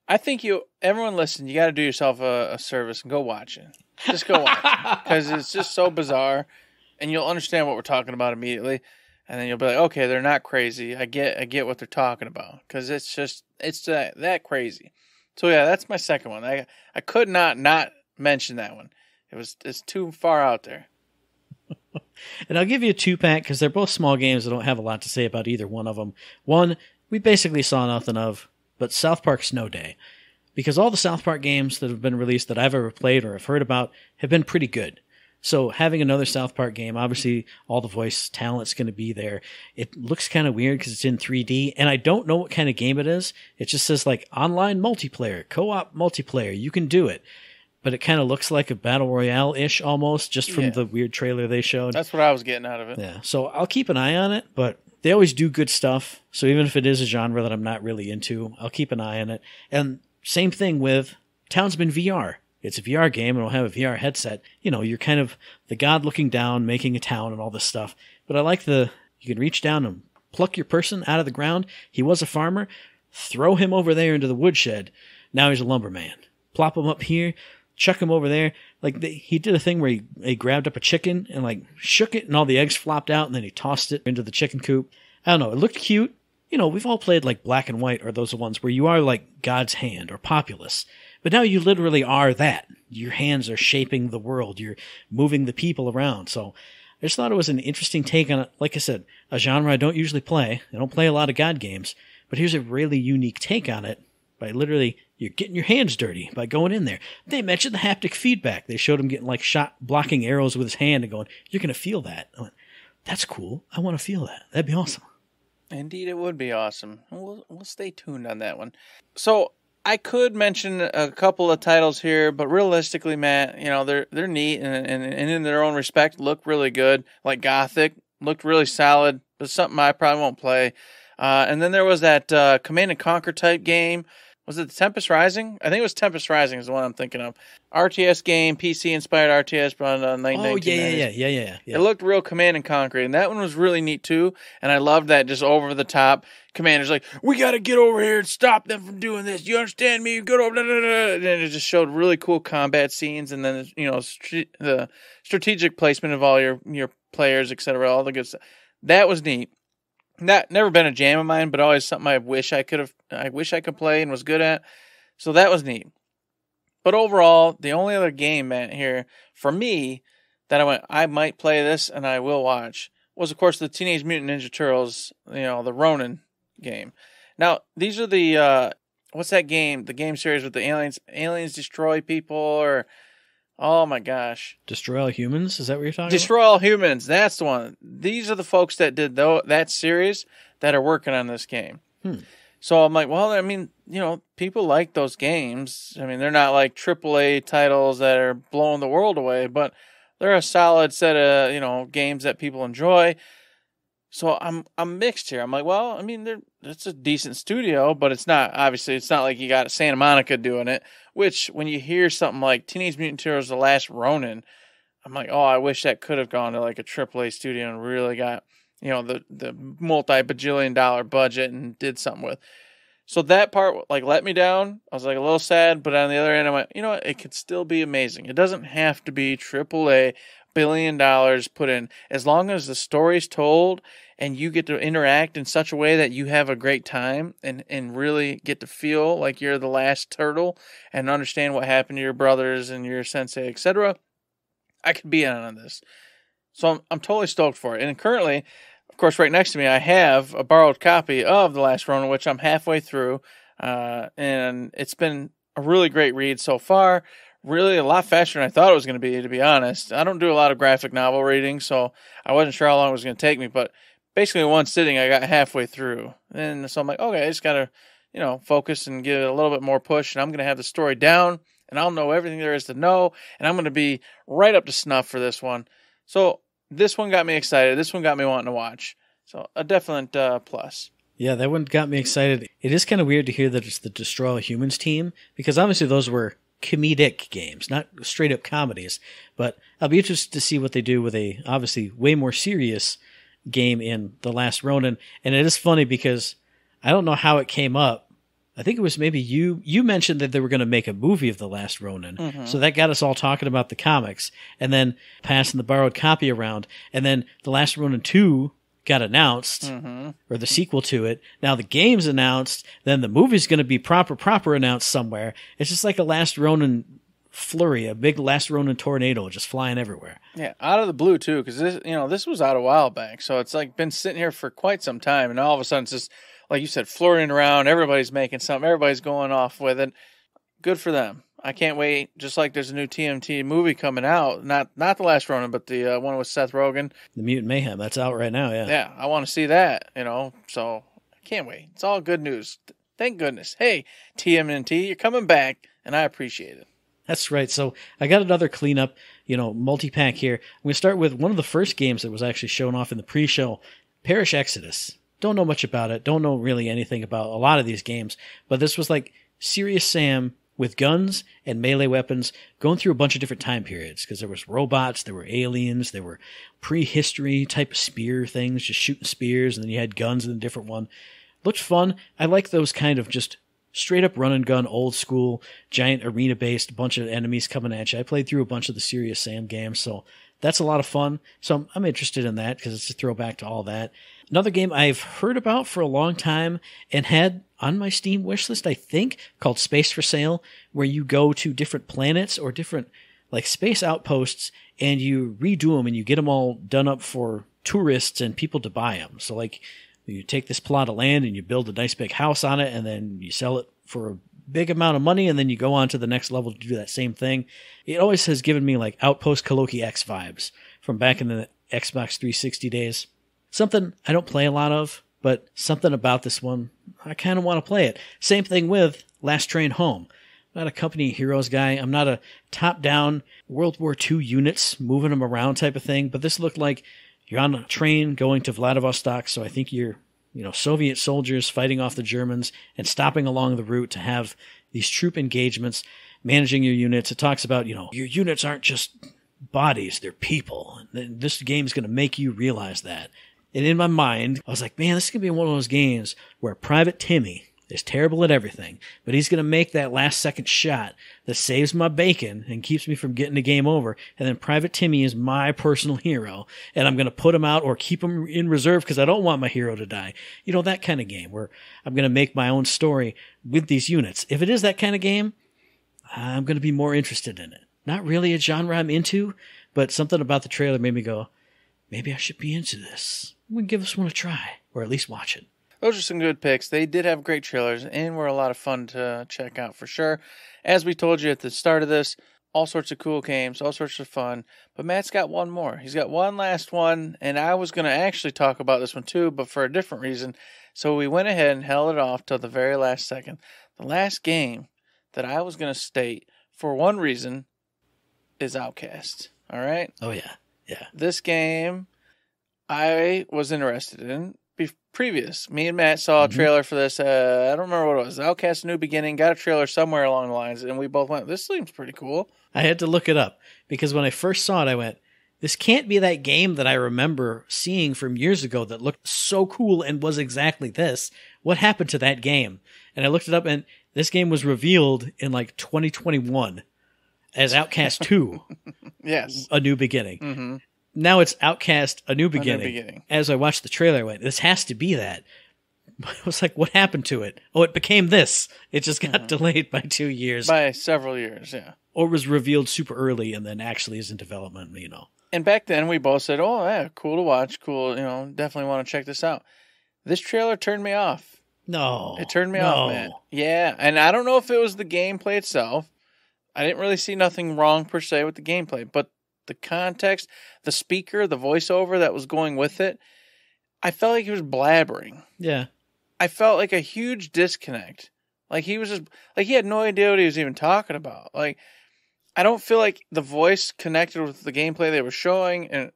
I think everyone listen, you got to do yourself a service and go watch it. Just go watch it. Because it's just so bizarre. And you'll understand what we're talking about immediately. And then you'll be like, okay, they're not crazy. I get what they're talking about. Because it's that crazy. So yeah, that's my second one. I could not mention that one. It's too far out there. And I'll give you a 2-pack because they're both small games. I don't have a lot to say about either one of them. One, we basically saw nothing of, but South Park Snow Day. Because all the South Park games that have been released that I've ever played or have heard about have been pretty good. So having another South Park game, obviously all the voice talent's going to be there. It looks kind of weird because it's in 3D, and I don't know what kind of game it is. It just says like online multiplayer, co-op multiplayer. You can do it. But it kind of looks like a Battle Royale-ish almost, just from the weird trailer they showed. That's what I was getting out of it. Yeah, so I'll keep an eye on it, but they always do good stuff. So even if it is a genre that I'm not really into, I'll keep an eye on it. And same thing with Townsman VR. It's a VR game, and it'll have a VR headset. You know, you're kind of the god looking down, making a town and all this stuff. But I like you can reach down and pluck your person out of the ground. He was a farmer. Throw him over there into the woodshed. Now he's a lumberman. Plop him up here. Chuck him over there. Like he did a thing where he grabbed up a chicken and like shook it and all the eggs flopped out and then he tossed it into the chicken coop. I don't know. It looked cute. You know, we've all played like Black and White or those ones where you are like God's hand or Populous. But now you literally are that. Your hands are shaping the world. You're moving the people around. So I just thought it was an interesting take on it. Like I said, a genre I don't usually play. I don't play a lot of God games. But here's a really unique take on it by literally you're getting your hands dirty by going in there. They mentioned the haptic feedback. They showed him getting like shot, blocking arrows with his hand and going, you're going to feel that. I went, that's cool. I want to feel that. That'd be awesome. Indeed, it would be awesome. We'll stay tuned on that one. So I could mention a couple of titles here, but realistically, Matt, you know, they're neat and in their own respect look really good. Like Gothic looked really solid, but something I probably won't play. And then there was that Command and Conquer type game. Was it Tempest Rising? I think it was Tempest Rising is the one I'm thinking of. RTS game, PC-inspired RTS, but on 1990s. Yeah. It looked real Command and Conquer, and that one was really neat too, and I loved that just over-the-top. Commander's like, we got to get over here and stop them from doing this. You understand me? Go over, and it just showed really cool combat scenes, and then, you know, the strategic placement of all your players, etc., all the good stuff. That was neat. Never been a jam of mine, but always something I wish I could play and was good at. So that was neat. But overall, the only other game, Matt, here for me that I might play this and I will watch was, of course, the Teenage Mutant Ninja Turtles, you know, the Ronin game. Now, these are the what's that game? The game series with the aliens destroy people, or oh my gosh. Destroy All Humans? Is that what you're talking Destroy All Humans. That's the one. These are the folks that did that series that are working on this game. So I'm like, well, I mean, you know, people like those games. I mean, they're not like AAA titles that are blowing the world away, but they're a solid set of, you know, games that people enjoy. So I'm mixed here. I'm like, well, I mean, it's a decent studio, but it's not like you got Santa Monica doing it, which when you hear something like Teenage Mutant Turtles The Last Ronin, I'm like, oh, I wish that could have gone to like a AAA studio and really got, you know, the multi-bajillion-dollar budget and did something with. So that part like let me down. I was like a little sad, but on the other end, I'm like, you know what? It could still be amazing. It doesn't have to be AAA, $1 billion put in. As long as the story's told and you get to interact in such a way that you have a great time and really get to feel like you're the last turtle and understand what happened to your brothers and your sensei, etc., I could be in on this. So I'm totally stoked for it. And currently, of course, right next to me, I have a borrowed copy of The Last Ronin, which I'm halfway through. And it's been a really great read so far. Really a lot faster than I thought it was going to be honest. I don't do a lot of graphic novel reading, so I wasn't sure how long it was going to take me. But basically in one sitting, I got halfway through. And so I'm like, okay, I just got to, you know, focus and give it a little bit more push. And I'm going to have the story down, and I'll know everything there is to know. And I'm going to be right up to snuff for this one. So this one got me excited. This one got me wanting to watch. So a definite plus. Yeah, that one got me excited. It is kind of weird to hear that it's the Destroy All Humans team, because obviously those were comedic games, not straight up comedies. But I'll be interested to see what they do with a obviously way more serious game in The Last Ronin. And it is funny because I don't know how it came up. I think it was maybe you mentioned that they were going to make a movie of The Last Ronin. Mm-hmm. So that got us all talking about the comics and then passing the borrowed copy around. And then The Last Ronin 2 got announced, or the sequel to it. Now the game's announced, then the movie's going to be proper announced somewhere. It's just like a Last Ronin flurry, a big Last Ronin tornado just flying everywhere. Yeah, out of the blue too, because this was out a while back, so it's like been sitting here for quite some time, and all of a sudden it's just like you said, flurrying around. Everybody's making something. Everybody's going off with it. Good for them. I can't wait. Just like there's a new TMT movie coming out, not the Last Ronin, but the one with Seth Rogen, The Mutant Mayhem. That's out right now. Yeah. Yeah, I want to see that. So I can't wait. It's all good news. Thank goodness. Hey, TMNT, you're coming back, and I appreciate it. That's right. So I got another cleanup, multi-pack here. I'm going to start with one of the first games that was actually shown off in the pre-show, Parish Exodus. Don't know much about it. Don't know really anything about a lot of these games. But this was like Serious Sam with guns and melee weapons going through a bunch of different time periods, because there was robots, there were aliens, there were prehistory type of spear things, just shooting spears, and then you had guns in a different one. Looked fun. I like those kind of just straight up run and gun, old school, giant arena based, bunch of enemies coming at you. I played through a bunch of the Serious Sam games, so that's a lot of fun. So I'm interested in that because it's a throwback to all that. Another game I've heard about for a long time and had on my Steam wishlist, I think, called Space for Sale, where you go to different planets or different like space outposts and you redo them and you get them all done up for tourists and people to buy them. So like you take this plot of land and you build a nice big house on it and then you sell it for a big amount of money and then you go on to the next level to do that same thing. It always has given me like Outpost Coloki X vibes from back in the Xbox 360 days. Something I don't play a lot of, but something about this one, I kind of want to play it. Same thing with Last Train Home. I'm not a company heroes guy. I'm not a top-down World War II units, moving them around type of thing, but this looked like you're on a train going to Vladivostok, so I think you're, Soviet soldiers fighting off the Germans and stopping along the route to have these troop engagements, managing your units. It talks about, your units aren't just bodies, they're people. And this game's going to make you realize that. And in my mind, I was like, man, this is going to be one of those games where Private Timmy is terrible at everything, but he's going to make that last second shot that saves my bacon and keeps me from getting the game over. And then Private Timmy is my personal hero, and I'm going to put him out or keep him in reserve because I don't want my hero to die. That kind of game where I'm going to make my own story with these units. If it is that kind of game, I'm going to be more interested in it. Not really a genre I'm into, but something about the trailer made me go, maybe I should be into this. I'm going to give this one a try, or at least watch it. Those are some good picks. They did have great trailers and were a lot of fun to check out for sure. As we told you at the start of this, all sorts of cool games, all sorts of fun. But Matt's got one more. He's got one last one, and I was going to actually talk about this one too, but for a different reason. So we went ahead and held it off till the very last second. The last game that I was going to state, for one reason, is Outcast. All right? Oh, yeah. Yeah. This game I was interested in. Previous. Me and Matt saw a trailer for this. I don't remember what it was. Outcast New Beginning. Got a trailer somewhere along the lines, and we both went, this seems pretty cool. I had to look it up because when I first saw it, I went, this can't be that game that I remember seeing from years ago that looked so cool and was exactly this. What happened to that game? And I looked it up, and this game was revealed in like 2021 as Outcast 2. Yes. A New Beginning. Mm-hmm. Now it's Outcast, A New Beginning. As I watched the trailer, I went, this has to be that. I was like, what happened to it? Oh, it became this. It just got delayed by 2 years. By several years, yeah. Or was revealed super early and then actually is in development, And back then we both said, oh, yeah, cool to watch, cool, definitely want to check this out. This trailer turned me off. No. It turned me off, man. Yeah, and I don't know if it was the gameplay itself. I didn't really see nothing wrong per se with the gameplay, but the context, the speaker, the voiceover that was going with it, I felt like he was blabbering. Yeah. I felt like a huge disconnect. Like he was just, like he had no idea what he was even talking about. Like, I don't feel like the voice connected with the gameplay they were showing, and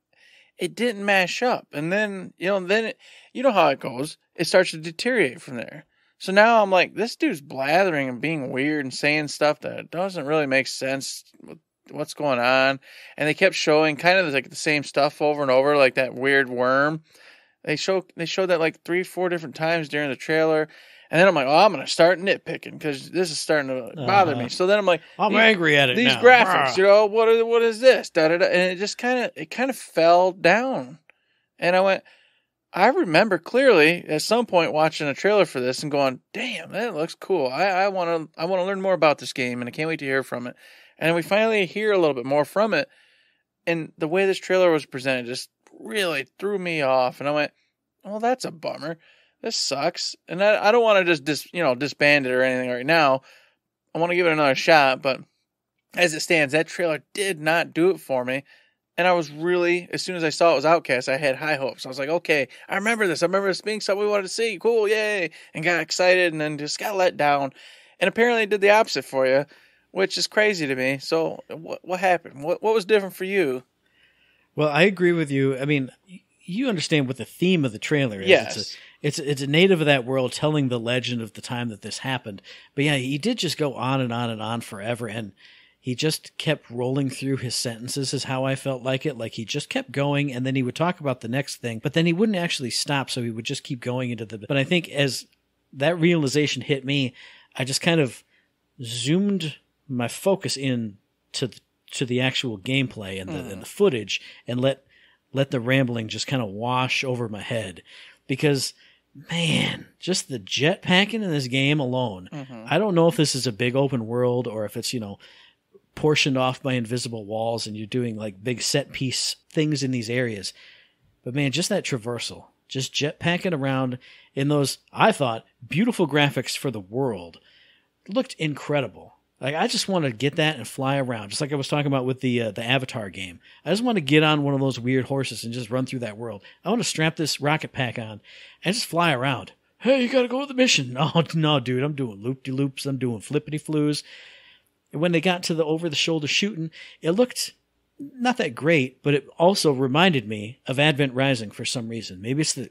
it didn't mash up. And then, you know how it goes. It starts to deteriorate from there. So now I'm like, this dude's blathering and being weird and saying stuff that doesn't really make sense with what's going on. And they kept showing kind of like the same stuff over and over, like that weird worm. They showed that like 3-4 different times during the trailer. And then I'm like, oh, I'm going to start nitpicking because this is starting to bother me. So then I'm like, I'm angry at it these now. graphics, what is this? Da, da, da. And it just kind of fell down. And I went, I remember clearly at some point watching a trailer for this and going, damn, that looks cool. I want to learn more about this game, and I can't wait to hear from it. And we finally hear a little bit more from it. And the way this trailer was presented just really threw me off. And I went, well, that's a bummer. This sucks. And I don't want to just disband it or anything right now. I want to give it another shot. But as it stands, that trailer did not do it for me. And I was really, as soon as I saw it was Outcast, I had high hopes. I was like, okay, I remember this. I remember this being something we wanted to see. Cool, yay. And got excited and then just got let down. And apparently it did the opposite for you, which is crazy to me. So what happened? What was different for you? Well, I agree with you. I mean, you understand what the theme of the trailer is. Yes. It's a native of that world telling the legend of the time that this happened. But yeah, he did just go on and on and on forever. And he just kept rolling through his sentences is how I felt like it. Like he just kept going and then he would talk about the next thing, but then he wouldn't actually stop. So he would just keep going into but I think as that realization hit me, I just kind of zoomed my focus in to the actual gameplay and the footage and let the rambling just kind of wash over my head because man, just the jetpacking in this game alone. I don't know if this is a big open world or if it's, portioned off by invisible walls and you're doing like big set piece things in these areas. But man, just that traversal, just jetpacking around in those, I thought, beautiful graphics for the world. It looked incredible. Like I just want to get that and fly around, just like I was talking about with the Avatar game. I just want to get on one of those weird horses and just run through that world. I want to strap this rocket pack on and just fly around. Hey, you got to go to the mission. No, dude, I'm doing loop-de-loops. I'm doing flippity-flues. When they got to the over-the-shoulder shooting, it looked not that great, but it also reminded me of Advent Rising for some reason. Maybe it's the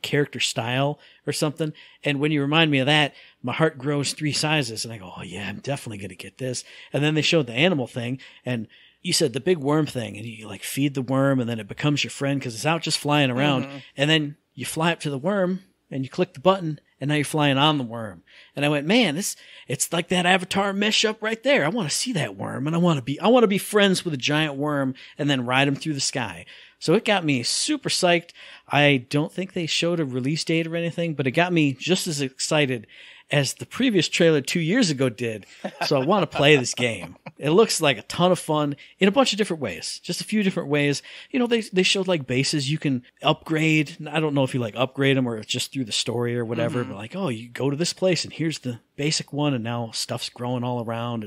character style or something. And when you remind me of that, my heart grows 3 sizes. And I go, oh yeah, I'm definitely going to get this. And then they showed the animal thing. And you said the big worm thing. And you like feed the worm and then it becomes your friend because it's out just flying around. And then you fly up to the worm and you click the button. And now you're flying on the worm. And I went, man, it's like that Avatar mesh up right there. I want to see that worm. And I want to be friends with a giant worm and then ride him through the sky. So it got me super psyched. I don't think they showed a release date or anything, but it got me just as excited as the previous trailer 2 years ago did. So I want to play this game. It looks like a ton of fun in a bunch of different ways, just a few different ways. They showed like bases you can upgrade. I don't know if you like upgrade them or just through the story or whatever, but like, oh, you go to this place and here's the basic one and now stuff's growing all around.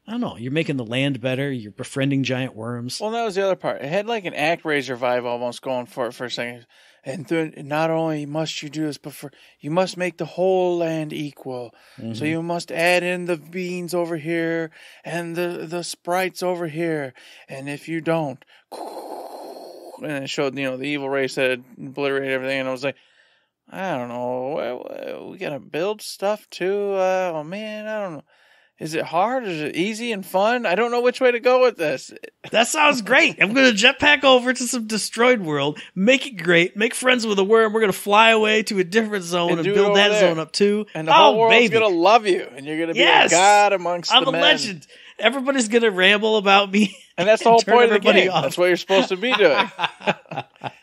I don't know. You're making the land better. You're befriending giant worms. Well, that was the other part. It had like an ActRaiser vibe almost going for it for a second. And then not only must you do this, but you must make the whole land equal. So you must add in the beans over here and the sprites over here. And if you don't, and it showed, the evil race that had obliterated everything. And I was like, I don't know. We got to build stuff too. Oh man, I don't know. Is it hard? Is it easy and fun? I don't know which way to go with this. That sounds great. I'm going to jetpack over to some destroyed world, make it great, make friends with a worm. We're going to fly away to a different zone and build that zone up too. And the whole world's going to love you. And you're going to be a god amongst the men. I'm a legend. Everybody's going to ramble about me. And that's the whole point of the game. That's what you're supposed to be doing.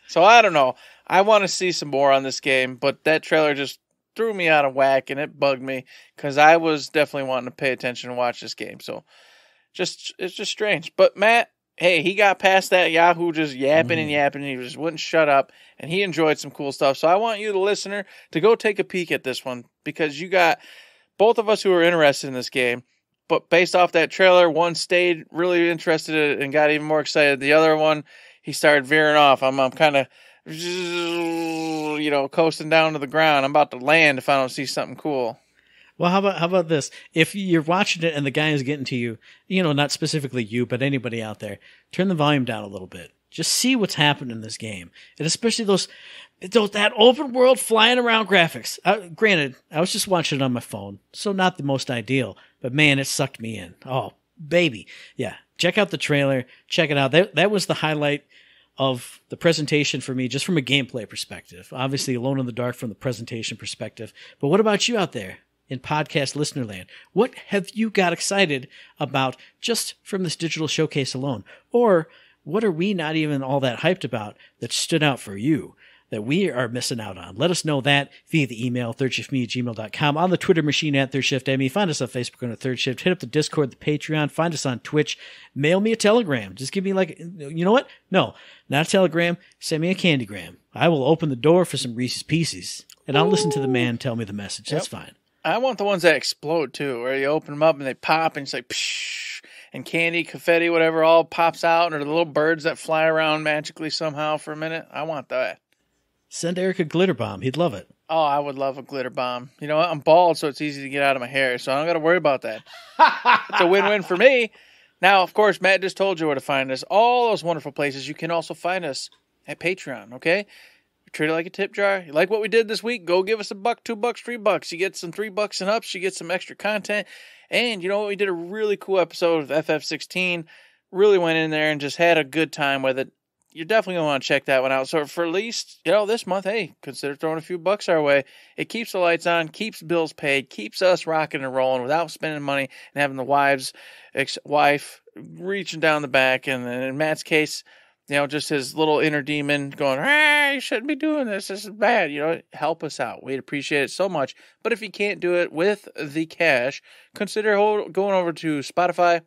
So I don't know. I want to see some more on this game, but that trailer just threw me out of whack and it bugged me because I was definitely wanting to pay attention and watch this game. So it's just strange. But Matt, hey, he got past that Yahoo just yapping and yapping. And he just wouldn't shut up and he enjoyed some cool stuff. So I want you, the listener, to go take a peek at this one because you got both of us who are interested in this game. But based off that trailer, one stayed really interested and got even more excited. The other one, he started veering off. I'm kind of, coasting down to the ground. I'm about to land if I don't see something cool. Well, how about this? If you're watching it and the guy is getting to you, not specifically you, but anybody out there, turn the volume down a little bit. Just see what's happening in this game. And especially that open world flying around graphics. Granted, I was just watching it on my phone, so not the most ideal, but man, it sucked me in. Oh, baby. Yeah. Check out the trailer. Check it out. That was the highlight of the presentation for me, just from a gameplay perspective. Obviously, Alone in the Dark from the presentation perspective. But what about you out there in podcast listener land? What have you got excited about just from this digital showcase alone? Or what are we not even all that hyped about that stood out for you? that we are missing out on. Let us know that via the email, thirdshiftme@gmail.com, on the Twitter machine @ThirdShiftME. Find us on Facebook under Third Shift. Hit up the Discord, the Patreon. Find us on Twitch. Mail me a telegram. Just give me you know what? No, not a telegram. Send me a candygram. I will open the door for some Reese's Pieces, and I'll listen to the man tell me the message. That's fine. I want the ones that explode, too, where you open them up and they pop, and it's like, psh, and candy, confetti, whatever, all pops out, or the little birds that fly around magically somehow for a minute. I want that. Send Eric a glitter bomb. He'd love it. Oh, I would love a glitter bomb. You know what? I'm bald, so it's easy to get out of my hair, so I don't got to worry about that. It's a win-win for me. Now, of course, Matt just told you where to find us. All those wonderful places. You can also find us at Patreon, okay? Treat it like a tip jar. You like what we did this week? Go give us $1, $2, $3. You get some $3 and ups. You get some extra content. And you know what? We did a really cool episode of FF16. Really went in there and just had a good time with it. You're definitely going to want to check that one out. So for at least, this month, hey, consider throwing a few bucks our way. It keeps the lights on, keeps bills paid, keeps us rocking and rolling without spending money and having the wife reaching down the back. And then in Matt's case, just his little inner demon going, you shouldn't be doing this. This is bad. Help us out. We'd appreciate it so much. But if you can't do it with the cash, consider going over to Spotify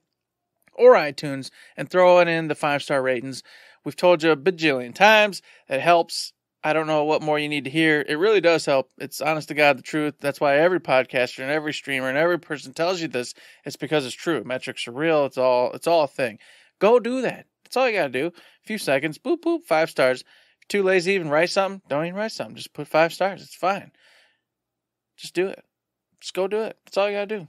or iTunes and throwing in the 5-star ratings. We've told you a bajillion times. It helps. I don't know what more you need to hear. It really does help. It's honest to God the truth. That's why every podcaster and every streamer and every person tells you this. It's because it's true. Metrics are real. It's all a thing. Go do that. That's all you got to do. A few seconds. Boop, boop. 5 stars. If you're too lazy to even write something, don't even write something. Just put 5 stars. It's fine. Just do it. Just go do it. That's all you got to do.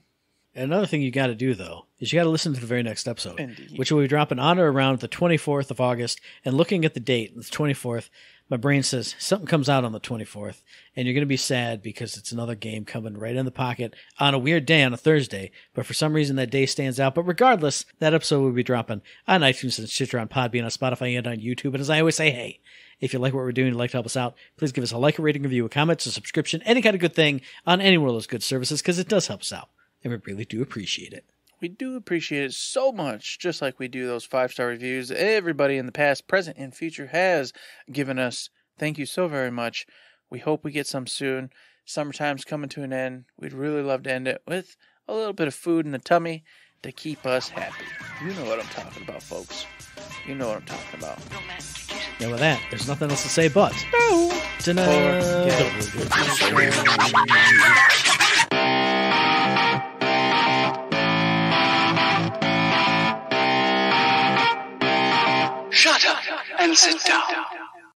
Another thing you got to do, though, is you got to listen to the very next episode, Indeed. Which will be dropping on or around the 24th of August. And looking at the date, the 24th, my brain says something comes out on the 24th, and you're going to be sad because it's another game coming right in the pocket on a weird day on a Thursday. But for some reason, that day stands out. But regardless, that episode will be dropping on iTunes and Stitcher, on Podbean, on Spotify, and on YouTube. And as I always say, hey, if you like what we're doing and you'd like to help us out, please give us a like, a rating, review, a comment, a subscription, any kind of good thing on any one of those good services, because it does help us out. And we really do appreciate it. We do appreciate it so much, just like we do those 5-star reviews everybody in the past, present, and future has given us. Thank you so very much. We hope we get some soon. Summertime's coming to an end. We'd really love to end it with a little bit of food in the tummy to keep us happy. You know what I'm talking about, folks. You know what I'm talking about. And with that, there's nothing else to say but... Shut up and sit down.